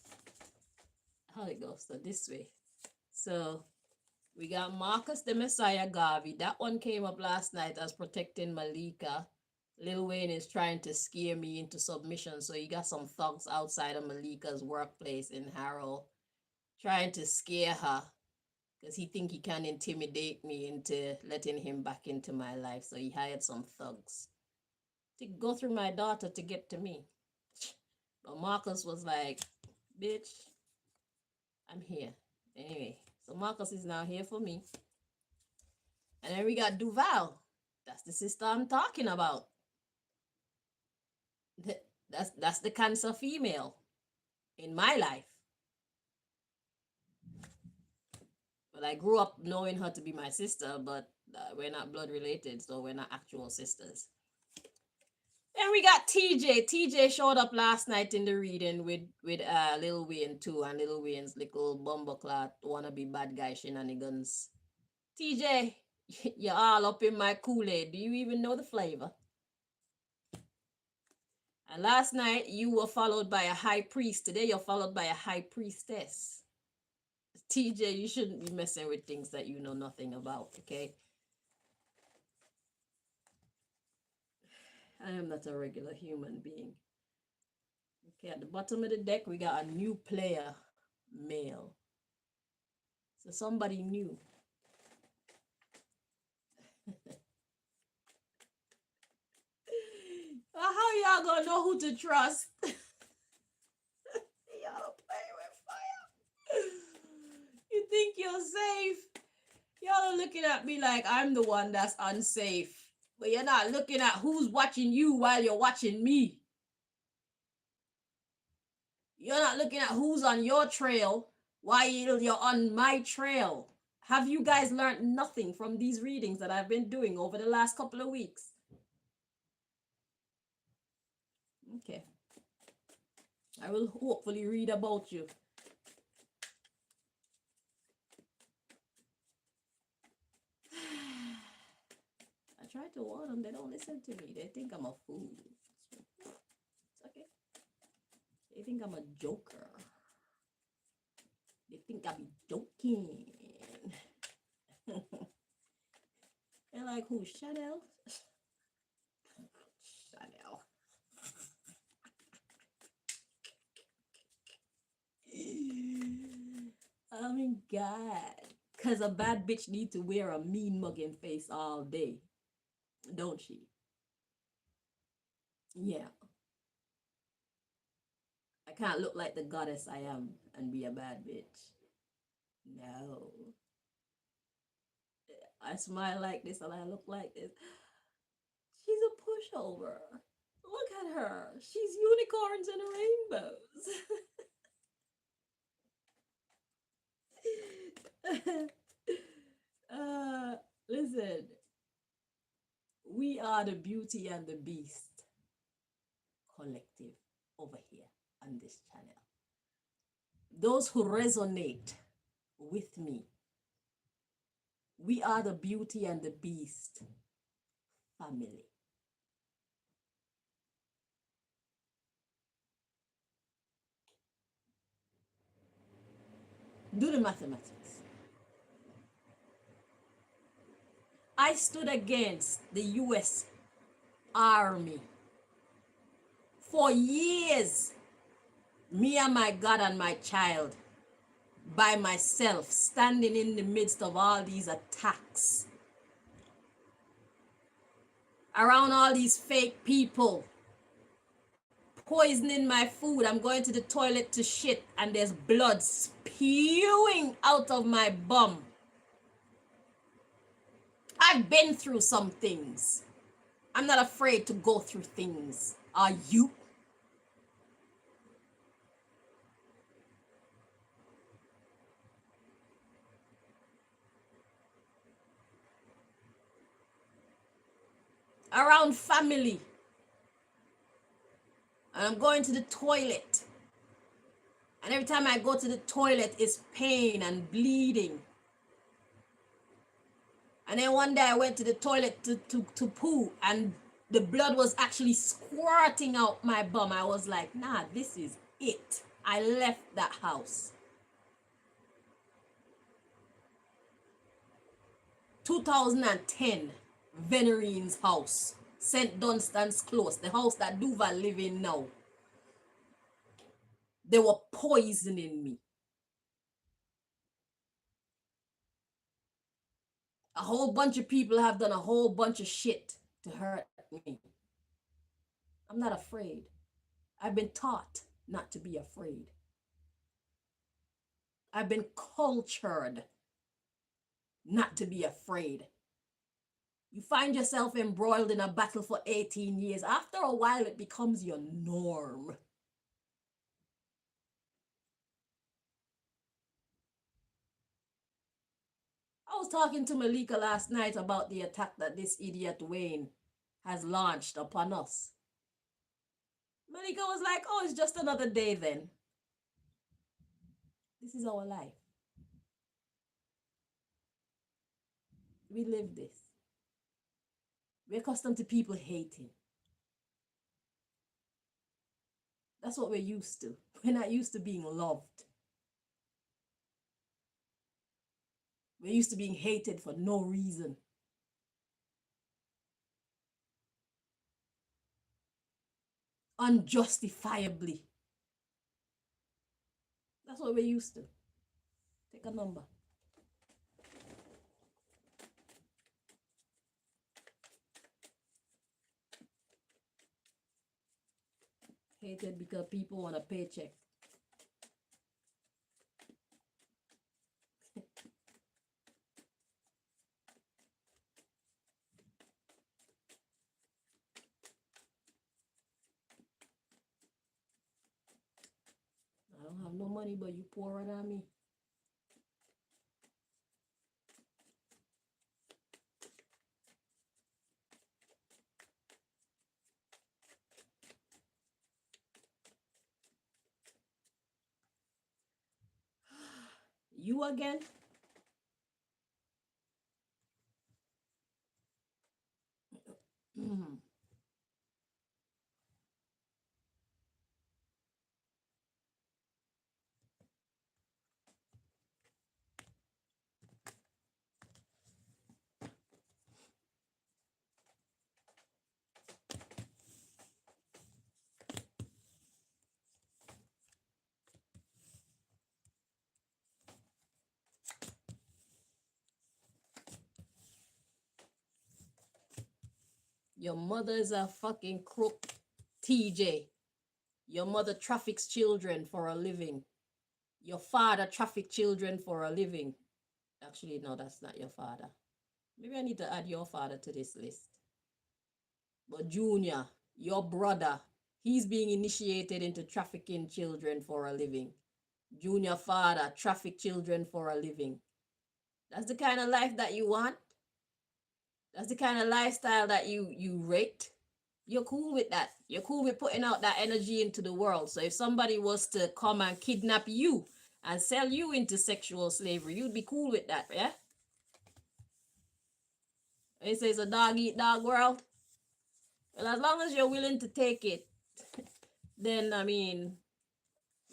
How'd it go? So this way. So we got Marcus the Messiah Garvey. That one came up last night as protecting Malika. Lil Wayne is trying to scare me into submission. So you got some thugs outside of Malika's workplace in Harrow trying to scare her because he think he can intimidate me into letting him back into my life. So he hired some thugs to go through my daughter to get to me. But Marcus was like, bitch, I'm here. Anyway, so Marcus is now here for me. And then we got Duval. That's the sister I'm talking about. That's the Cancer female in my life. But I grew up knowing her to be my sister, but we're not blood related, so we're not actual sisters. And we got TJ. TJ showed up last night in the reading with Lil Wayne too, and Lil Wayne's little bumbleclot wannabe bad guy shenanigans. TJ, you're all up in my Kool-Aid. Do you even know the flavor? And last night you were followed by a high priest. Today you're followed by a high priestess. TJ, you shouldn't be messing with things that you know nothing about, okay? I am not a regular human being. Okay, at the bottom of the deck, we got a new player, male. So somebody new. How y'all gonna know who to trust? Y'all play with fire. You think you're safe? Y'all are looking at me like I'm the one that's unsafe. But you're not looking at who's watching you while you're watching me. You're not looking at who's on your trail while you're on my trail. Have you guys learned nothing from these readings that I've been doing over the last couple of weeks? Okay. I will hopefully read about you. I try to warn them. They don't listen to me. They think I'm a fool. It's okay. They think I'm a joker. They think I be joking. They're like, who? Chanel? Chanel. Oh my God. Because a bad bitch need to wear a mean mugging face all day. Don't she? Yeah. I can't look like the goddess I am and be a bad bitch. No. I smile like this and I look like this. She's a pushover. Look at her. She's unicorns and rainbows. Listen, we are the Beauty and the Beast collective over here on this channel. Those who resonate with me, we are the Beauty and the Beast family. Do the mathematics. I stood against the US Army for years. Me and my God and my child, by myself, standing in the midst of all these attacks, around all these fake people, poisoning my food. I'm going to the toilet to shit and there's blood spewing out of my bum. I've been through some things. I'm not afraid to go through things. Are you? Around family. And I'm going to the toilet. And every time I go to the toilet, it's pain and bleeding. And then one day I went to the toilet to poo, and the blood was actually squirting out my bum. I was like, nah, this is it. I left that house. 2010, Venerine's house, St. Dunstan's Close, the house that Duval live in now. They were poisoning me. A whole bunch of people have done a whole bunch of shit to hurt me. I'm not afraid. I've been taught not to be afraid. I've been cultured not to be afraid. You find yourself embroiled in a battle for 18 years. After a while, it becomes your norm. I was talking to Malika last night about the attack that this idiot Wayne has launched upon us. Malika was like, oh, it's just another day then. This is our life. We live this. We're accustomed to people hating. That's what we're used to. We're not used to being loved. We're used to being hated for no reason. Unjustifiably. That's what we're used to. Take a number. Hated because people want a paycheck. I don't have no money, but you pour it on me. You again? Your mother is a fucking crook, TJ. Your mother traffics children for a living. Your father traffics children for a living. Actually, no, that's not your father. Maybe I need to add your father to this list. But Junior, your brother, he's being initiated into trafficking children for a living. Junior father, traffic children for a living. That's the kind of life that you want? That's the kind of lifestyle that you rate? You're cool with that. You're cool with putting out that energy into the world. So if somebody was to come and kidnap you and sell you into sexual slavery, you'd be cool with that, yeah? It says a dog eat dog world. Well, as long as you're willing to take it, then I mean,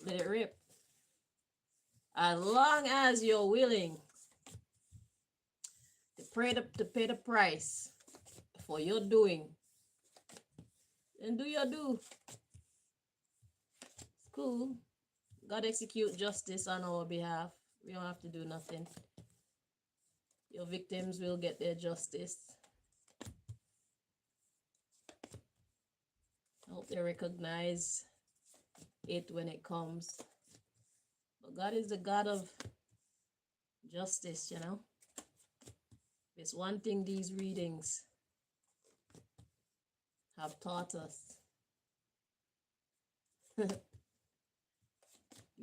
let it rip. As long as you're willing to pay the price for your doing, then do your do. It's cool. God execute justice on our behalf. We don't have to do nothing. Your victims will get their justice. I hope they recognize it when it comes. But God is the God of justice, you know. It's one thing these readings have taught us. You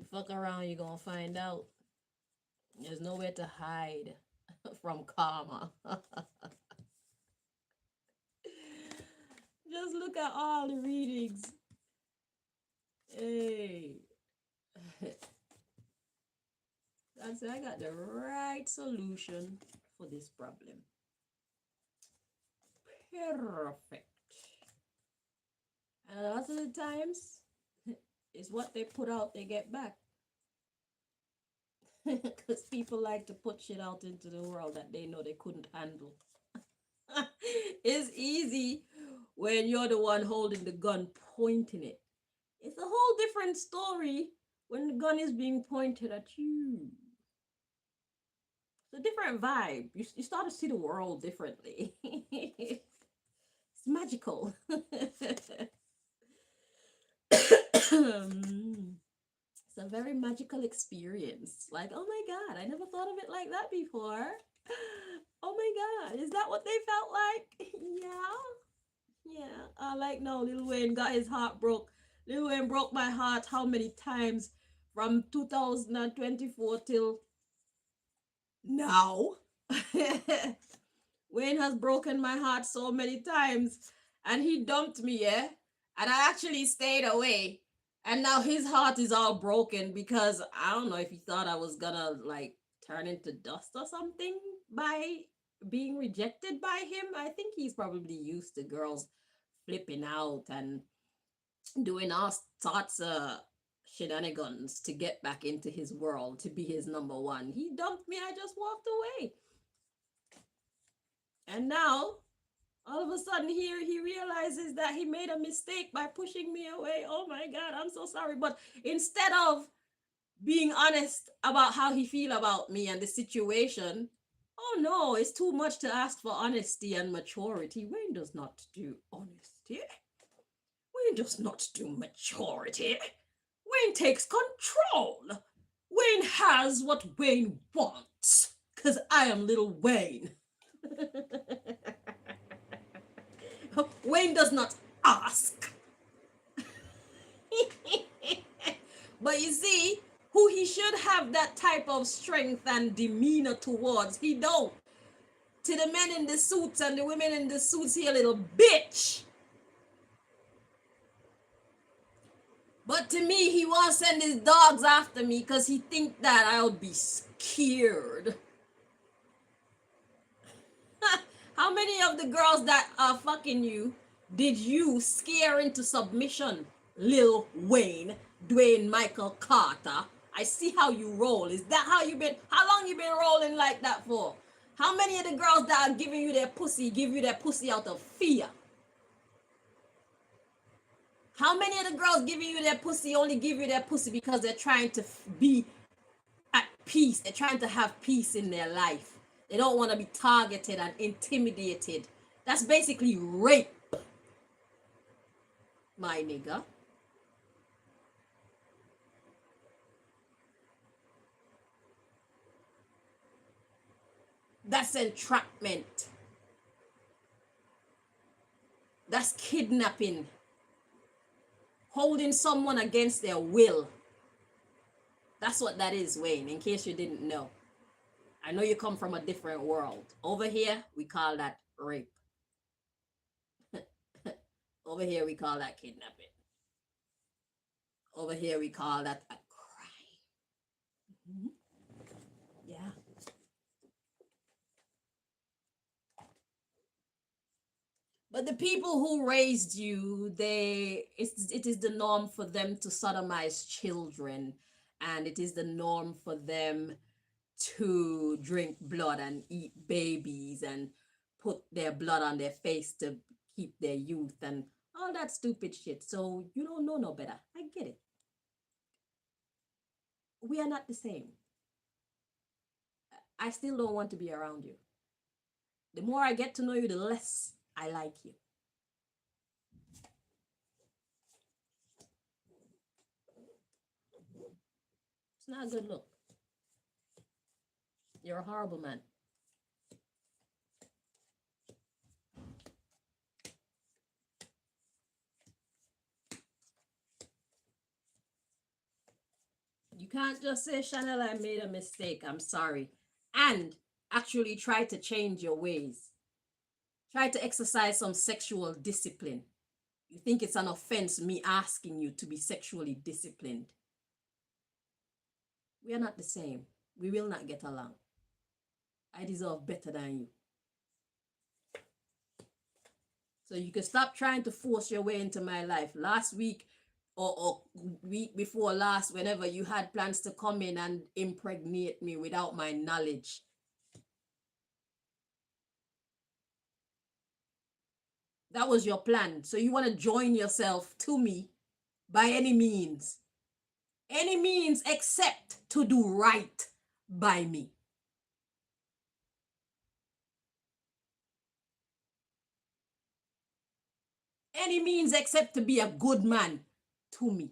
fuck around, you're gonna find out. There's nowhere to hide from karma. Just look at all the readings. Hey. That's it. I got the right solution for this problem. Perfect. And a lot of the times, it's what they put out, they get back. Because people like to put shit out into the world that they know they couldn't handle. It's easy when you're the one holding the gun, pointing it. It's a whole different story when the gun is being pointed at you. It's a different vibe. You start to see the world differently. It's magical. It's a very magical experience. Like, oh my God, I never thought of it like that before. Oh my God, is that what they felt like? Yeah. Like, no, Lil Wayne got his heart broke. Lil Wayne broke my heart how many times from 2024 till now? Wayne has broken my heart so many times, and he dumped me, yeah? And I actually stayed away. And now his heart is all broken because I don't know if he thought I was gonna like turn into dust or something by being rejected by him. I think he's probably used to girls flipping out and doing all sorts of shenanigans to get back into his world to be his number one. He dumped me, I just walked away. And now all of a sudden here he realizes that he made a mistake by pushing me away. Oh my god, I'm so sorry. But instead of being honest about how he feel about me and the situation, oh no, it's too much to ask for honesty and maturity. Wayne does not do honesty. Wayne does not do maturity. Wayne takes control. Wayne has what Wayne wants. Because I am little Wayne. Wayne does not ask. But you see, who he should have that type of strength and demeanor towards, he don't. To the men in the suits and the women in the suits, he a little bitch. But to me, he won't send his dogs after me because he think that I'll be scared. How many of the girls that are fucking you did you scare into submission? Lil Wayne, Dwayne Michael Carter. I see how you roll. Is that how you been? How long you been rolling like that for? How many of the girls that are giving you their pussy give you their pussy out of fear? How many of the girls giving you their pussy only give you their pussy because they're trying to be at peace? They're trying to have peace in their life. They don't want to be targeted and intimidated. That's basically rape, my nigga. That's entrapment. That's kidnapping. Holding someone against their will. That's what that is, Wayne, in case you didn't know. I know you come from a different world. Over here, we call that rape. Over here, we call that kidnapping. Over here, we call that a crime. Mm-hmm. Yeah. But the people who raised you, it is the norm for them to sodomize children, and it is the norm for them to drink blood and eat babies and put their blood on their face to keep their youth and all that stupid shit. So you don't know no better. I get it. We are not the same. I still don't want to be around you. The more I get to know you, the less I like you. It's not a good look. You're a horrible man. You can't just say, Chanel, I made a mistake. I'm sorry. And actually try to change your ways. Try to exercise some sexual discipline. You think it's an offense me asking you to be sexually disciplined. We are not the same. We will not get along. I deserve better than you. So you can stop trying to force your way into my life. Last week or week before last, whenever you had plans to come in and impregnate me without my knowledge. That was your plan. So you want to join yourself to me by any means. Any means except to do right by me. Any means except to be a good man to me.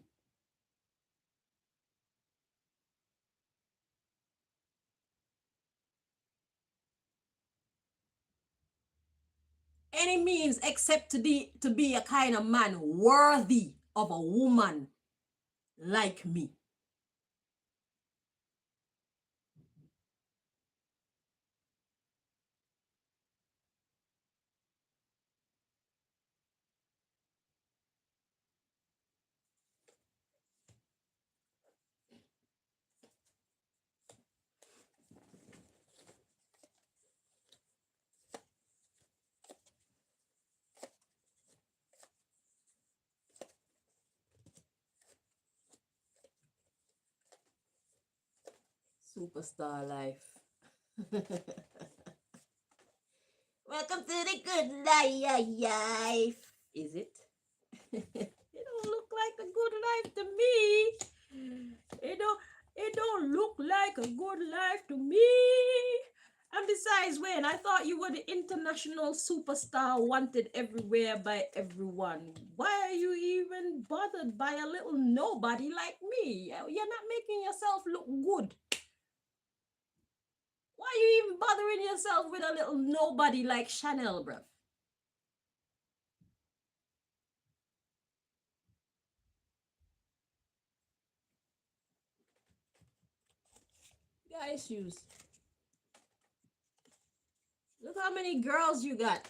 Any means except to be a kind of man worthy of a woman like me. Superstar life. Welcome to the good life. Is it? It don't look like a good life to me. It don't look like a good life to me. And besides, Wayne, I thought you were the international superstar wanted everywhere by everyone. Why are you even bothered by a little nobody like me? You're not making yourself look good. Why are you even bothering yourself with a little nobody like Chanel, bruv? You got issues. Look how many girls you got.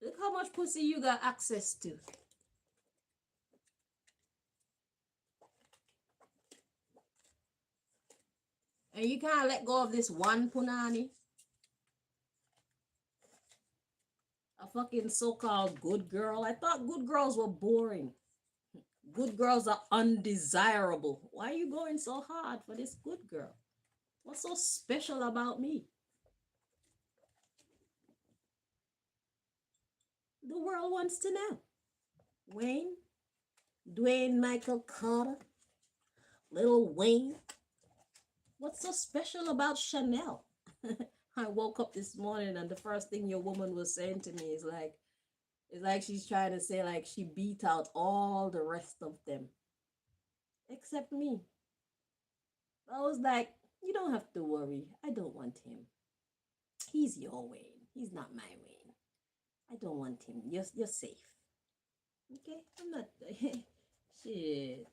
Look how much pussy you got access to. And you can't let go of this one punani. A fucking so-called good girl. I thought good girls were boring. Good girls are undesirable. Why are you going so hard for this good girl? What's so special about me? The world wants to know. Wayne, Dwayne Michael Carter, Little Wayne. What's so special about Chanel? I woke up this morning and the first thing your woman was saying to me is like she's trying to say like she beat out all the rest of them. Except me. I was like, you don't have to worry. I don't want him. He's your Wayne. He's not my Wayne. I don't want him. You're safe. Okay? I'm not shit.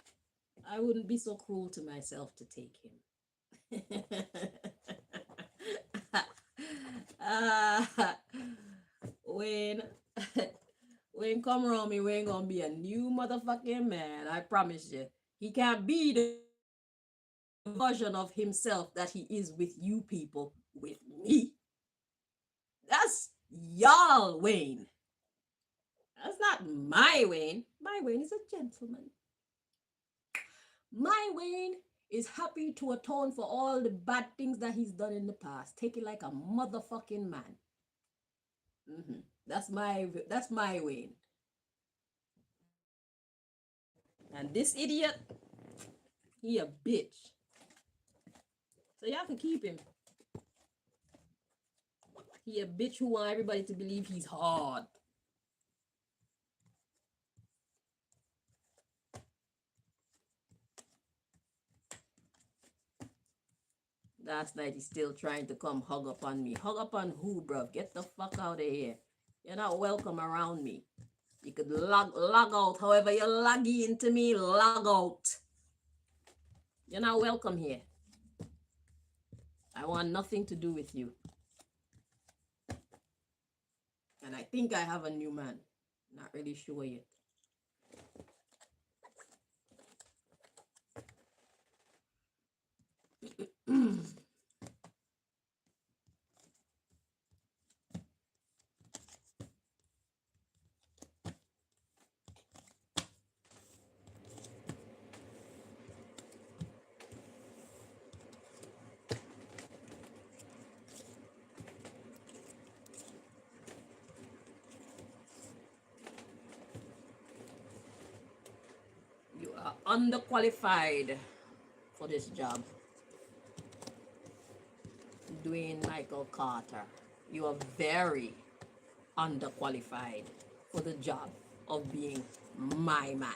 I wouldn't be so cruel to myself to take him. When come around me, Wayne gonna be a new motherfucking man. I promise you. He can't be the version of himself that he is with you people, with me. That's y'all Wayne. That's not my Wayne. My Wayne is a gentleman. My Wayne is happy to atone for all the bad things that he's done in the past. Take it like a motherfucking man. That's my Wayne. And this idiot, he a bitch. So y'all can keep him. He a bitch who want everybody to believe he's hard. Last night he's still trying to come hug up on me. Hug up on who, bruv? Get the fuck out of here. You're not welcome around me. You could log out however you log into me, log out. You're not welcome here. I want nothing to do with you. And I think I have a new man. Not really sure yet. You are underqualified for this job. Dwayne Michael Carter, you are very underqualified for the job of being my man.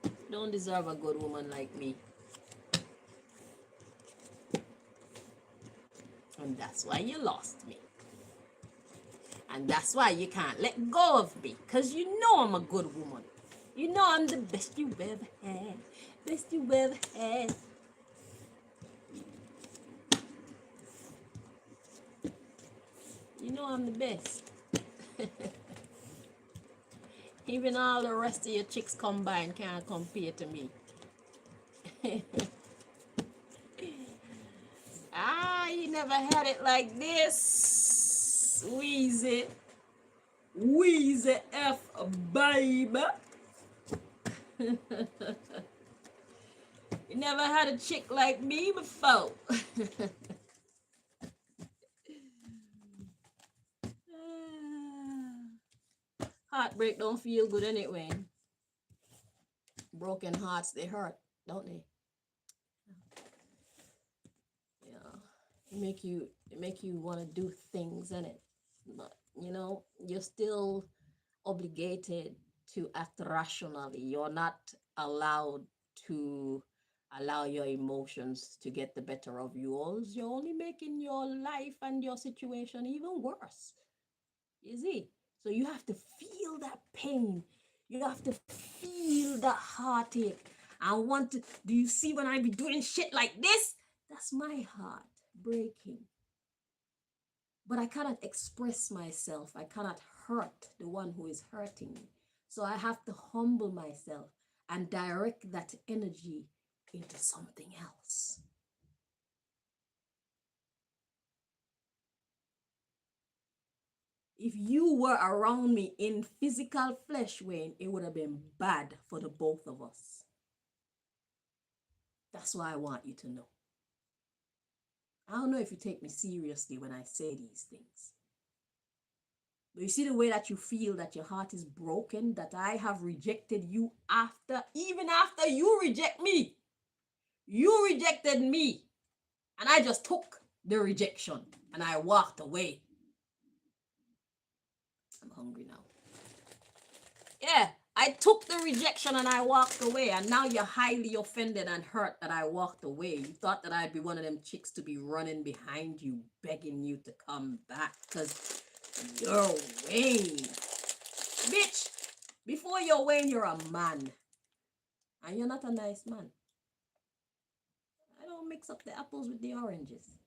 You don't deserve a good woman like me. And that's why you lost me. And that's why you can't let go of me. Because you know I'm a good woman. You know I'm the best you ever had. Best you ever had. You know I'm the best. Even all the rest of your chicks combined can't compare to me. You never had it like this. Wheezy F, baby. You never had a chick like me before. Heartbreak don't feel good anyway. Broken hearts, they hurt, don't they? Yeah. It make you want to do things in it. But you're still obligated to act rationally. You're not allowed to allow your emotions to get the better of yours. You're only making your life and your situation even worse. You see? So you have to feel that pain. You have to feel that heartache. I want to. Do you see when I be doing shit like this? That's my heart breaking. But I cannot express myself. I cannot hurt the one who is hurting me. So I have to humble myself and direct that energy into something else. If you were around me in physical flesh, Wayne, it would have been bad for the both of us. That's why I want you to know. I don't know if you take me seriously when I say these things. But you see the way that you feel that your heart is broken, that I have rejected you even after you reject me. You rejected me. And I just took the rejection and I walked away. I'm hungry now. Yeah, I took the rejection and I walked away. And now you're highly offended and hurt that I walked away. You thought that I'd be one of them chicks to be running behind you, begging you to come back because you're Wayne. Bitch, before you're Wayne, you're a man. And you're not a nice man. I don't mix up the apples with the oranges.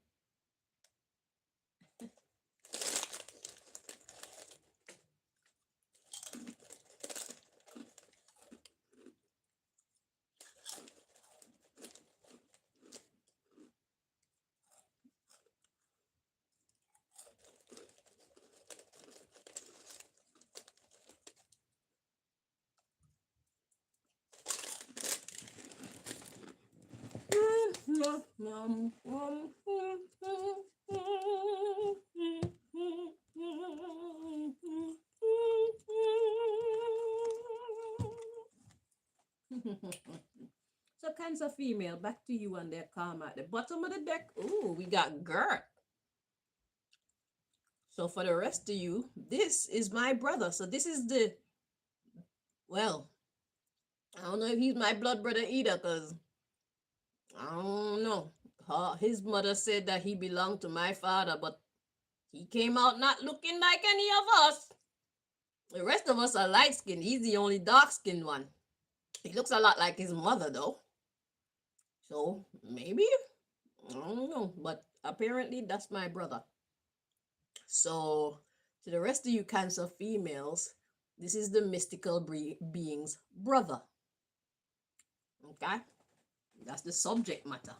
So Cancer female, back to you and their karma. At the bottom of the deck, ooh, we got Gert. So for the rest of you, this is my brother. So this is well, I don't know if he's my blood brother either, because I don't know. His mother said that he belonged to my father, but he came out not looking like any of us. The rest of us are light skinned. He's the only dark skinned one. He looks a lot like his mother, though. So maybe, I don't know. But apparently, that's my brother. So to the rest of you Cancer females, this is the mystical being's brother. Okay? That's the subject matter.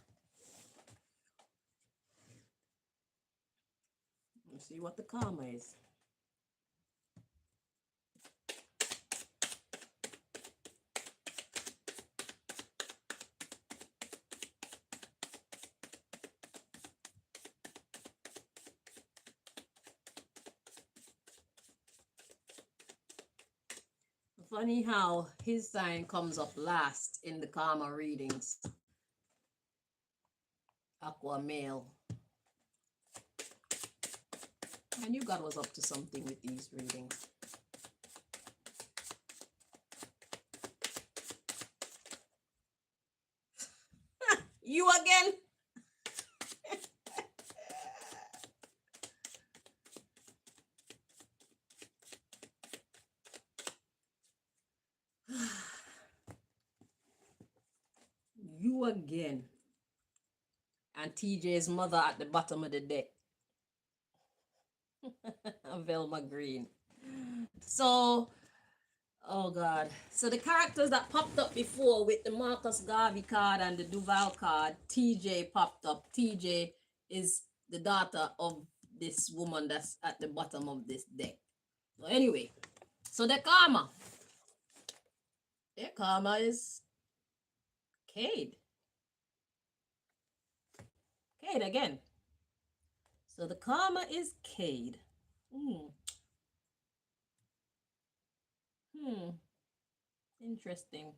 Let's see what the karma is. Funny how his sign comes up last in the karma readings. Aqua male. I knew God was up to something with these readings. You again? You again. And TJ's mother at the bottom of the deck. Velma Green. So, oh God. So the characters that popped up before with the Marcus Garvey card and the Duval card, TJ popped up. TJ is the daughter of this woman that's at the bottom of this deck. So anyway, so the karma. Their karma is Cade. Cade again. So the karma is Cade. Hmm. Hmm. Interesting.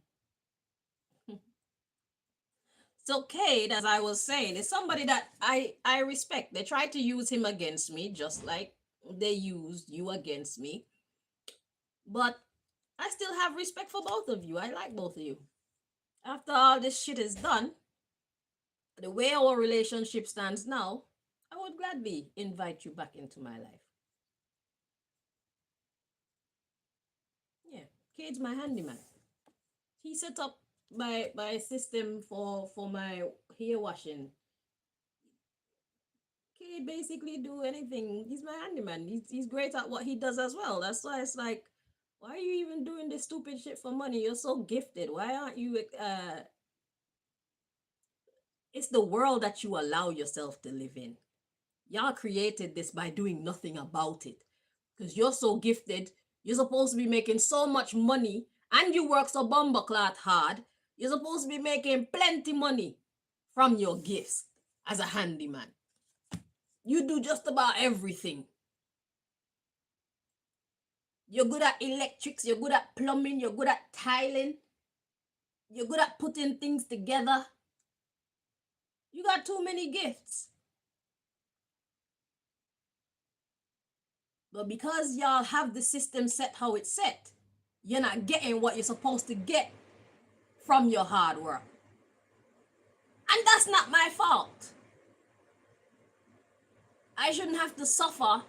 So Cade, as I was saying, is somebody that I respect. They tried to use him against me, just like they used you against me. But I still have respect for both of you. I like both of you. After all this shit is done, the way our relationship stands now, I would gladly invite you back into my life. Yeah, Cade's my handyman. He set up my system for my hair washing. Cade basically do anything. He's my handyman. He's great at what he does as well. That's why it's like, why are you even doing this stupid shit for money? You're so gifted. Why aren't you? It's the world that you allow yourself to live in. Y'all created this by doing nothing about it. Because you're so gifted, you're supposed to be making so much money, and you work so bumbleclot hard. You're supposed to be making plenty money from your gifts as a handyman. You do just about everything. You're good at electrics, you're good at plumbing, you're good at tiling, you're good at putting things together. You got too many gifts. But because y'all have the system set how it's set, you're not getting what you're supposed to get from your hard work. And that's not my fault. I shouldn't have to suffer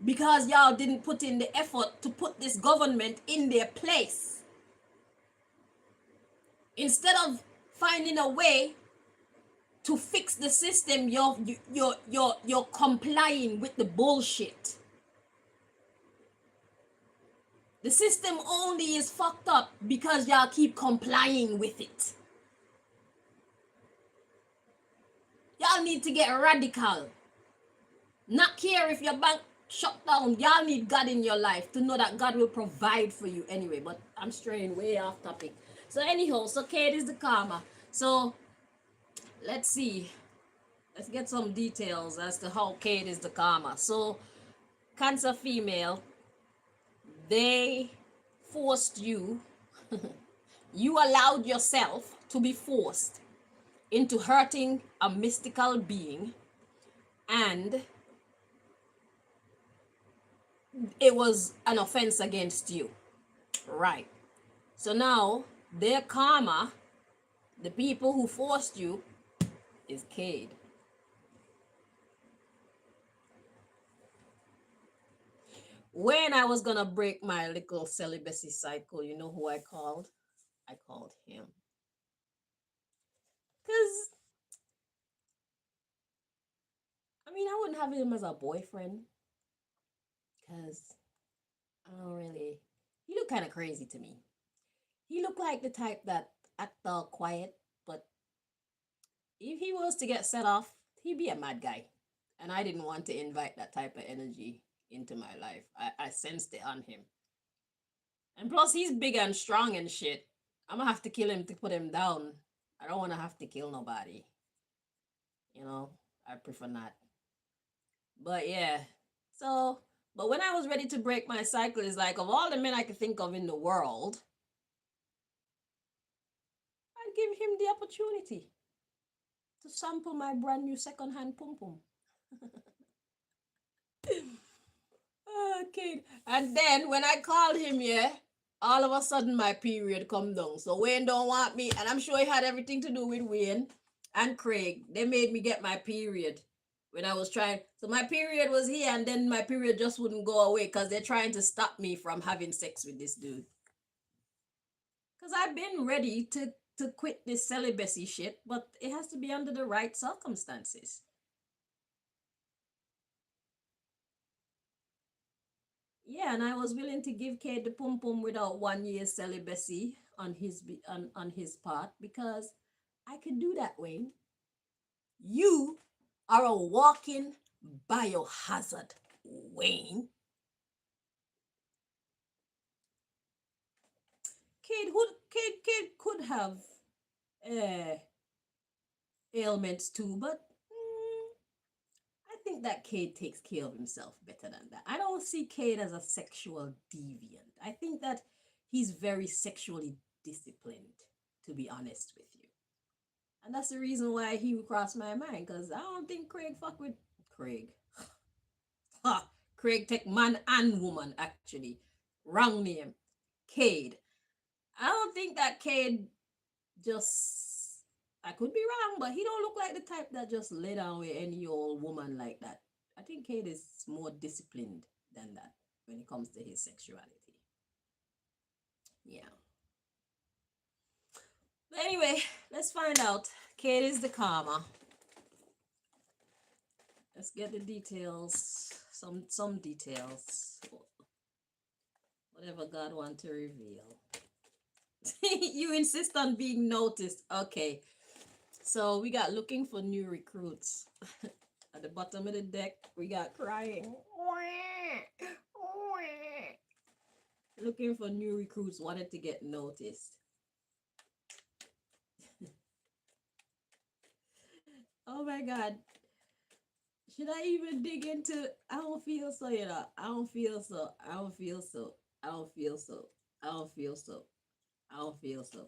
because y'all didn't put in the effort to put this government in their place. Instead of finding a way to fix the system, you're complying with the bullshit. The system only is fucked up because y'all keep complying with it. Y'all need to get radical. Not care if your bank shut down. Y'all need God in your life to know that God will provide for you anyway. But I'm straying way off topic. So anyhow, so Kate is the karma. So let's see. Let's get some details as to how Kate is the karma. So Cancer female, they forced you. You allowed yourself to be forced into hurting a mystical being, and it was an offense against you. Right. So now their karma, the people who forced you, is Cade. When I was gonna break my little celibacy cycle, you know who I called? I called him. Because, I mean, I wouldn't have him as a boyfriend. Because I don't really, he looked kind of crazy to me. He looked like the type that act all quiet, but if he was to get set off, he'd be a mad guy. And I didn't want to invite that type of energy into my life. I sensed it on him. And plus, he's big and strong and shit. I'm gonna have to kill him to put him down. I don't want to have to kill nobody. You know, I prefer not. But yeah, so, but when I was ready to break my cycle, it's like, of all the men I could think of in the world, I'd give him the opportunity to sample my brand new secondhand pum pum. Okay. And then when I called him, yeah, all of a sudden my period come down. So Wayne don't want me, and I'm sure it had everything to do with Wayne and Craig. They made me get my period when I was trying. So my period was here, and then my period just wouldn't go away because they're trying to stop me from having sex with this dude. Because I've been ready to quit this celibacy shit, but it has to be under the right circumstances. Yeah, and I was willing to give Kate the pum pum without 1 year celibacy on his part because I could do that, Wayne. You are a walking biohazard, Wayne. Cade could have uh, ailments too, but I think that Cade takes care of himself better than that. I don't see Cade as a sexual deviant. I think that he's very sexually disciplined, to be honest with you. And that's the reason why he would cross my mind, because I don't think Craig fuck with Craig. Ha! Craig take man and woman, actually. Wrong name. Cade. I don't think that Cade just, I could be wrong, but he don't look like the type that just lay down with any old woman like that. I think Cade is more disciplined than that when it comes to his sexuality. Yeah. But anyway, let's find out. Cade is the karma. Let's get the details. Some details. Whatever God wants to reveal. You insist on being noticed. Okay. So we got looking for new recruits. At the bottom of the deck, we got crying. Looking for new recruits, wanted to get noticed. Oh my God. Should I even dig into? I don't feel so, you know. I don't feel so. I don't feel so. I don't feel so. I don't feel so. I don't feel so.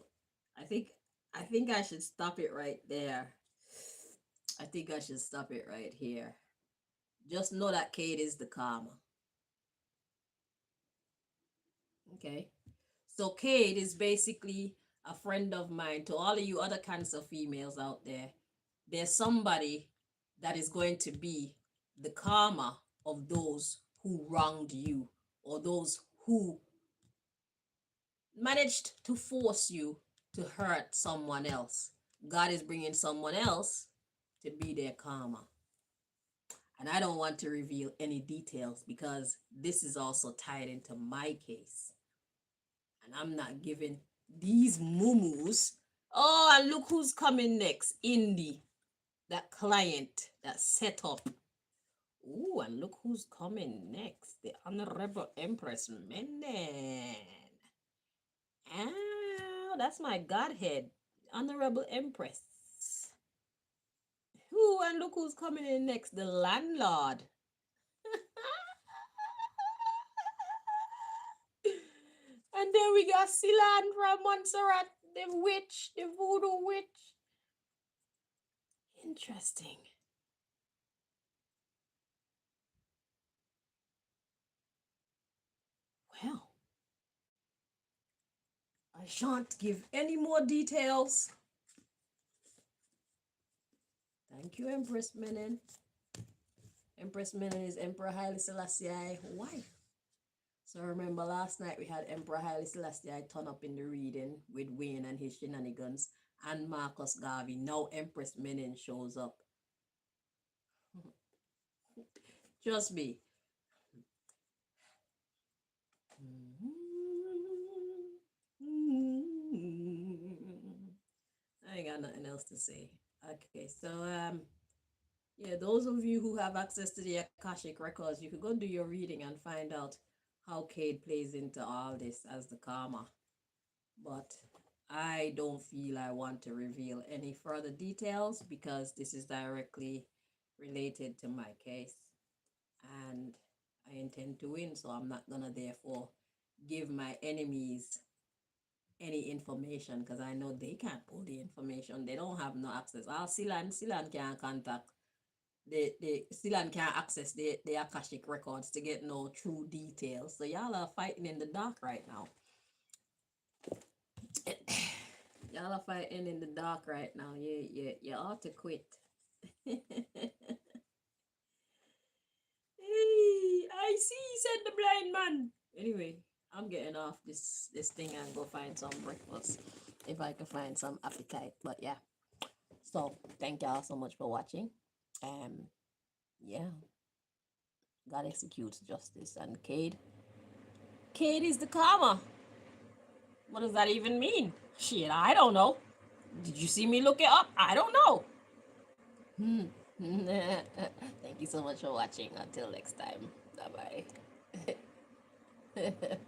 I think I think I should stop it right there. I think I should stop it right here. Just know that Cade is the karma. Okay. So Cade is basically a friend of mine. To all of you other Cancer females out there, there's somebody that is going to be the karma of those who wronged you or those who managed to force you to hurt someone else. God is bringing someone else to be their karma. And I don't want to reveal any details because this is also tied into my case. And I'm not giving these mumus. Oh, and look who's coming next. Indy. That client, that setup. Ooh, and look who's coming next. The Honorable Empress Menen. Ah, that's my godhead. Honorable Empress. Ooh, and look who's coming in next. The landlord. And then we got Silan from Montserrat, the witch, the voodoo witch. Interesting. Well, I shan't give any more details. Thank you, Empress Menen. Empress Menen is Emperor Haile Selassie wife. So remember last night we had Emperor Haile Selassie turn up in the reading with Wayne and his shenanigans and Marcus Garvey. Now Empress Menen shows up. Trust me. I ain't got nothing else to say. Okay, so yeah, those of you who have access to the Akashic records, you could go do your reading and find out how Cade plays into all this as the karma. But I don't feel I want to reveal any further details because this is directly related to my case. And I intend to win, so I'm not gonna therefore give my enemies any information because I know they can't pull the information. They don't have no access. All Silan can't contact. They Silan can't access the Akashic records to get no true details. So y'all are fighting in the dark right now. Y'all are fighting in the dark right now. You ought to quit. Hey, I see, said the blind man. Anyway, I'm getting off this thing and go find some breakfast if I can find some appetite. But yeah, so thank y'all so much for watching. Yeah, God executes justice, and Cade is the karma. What does that even mean? Shit, I don't know. Did you see me look it up? I don't know. Thank you so much for watching. Until next time. Bye bye.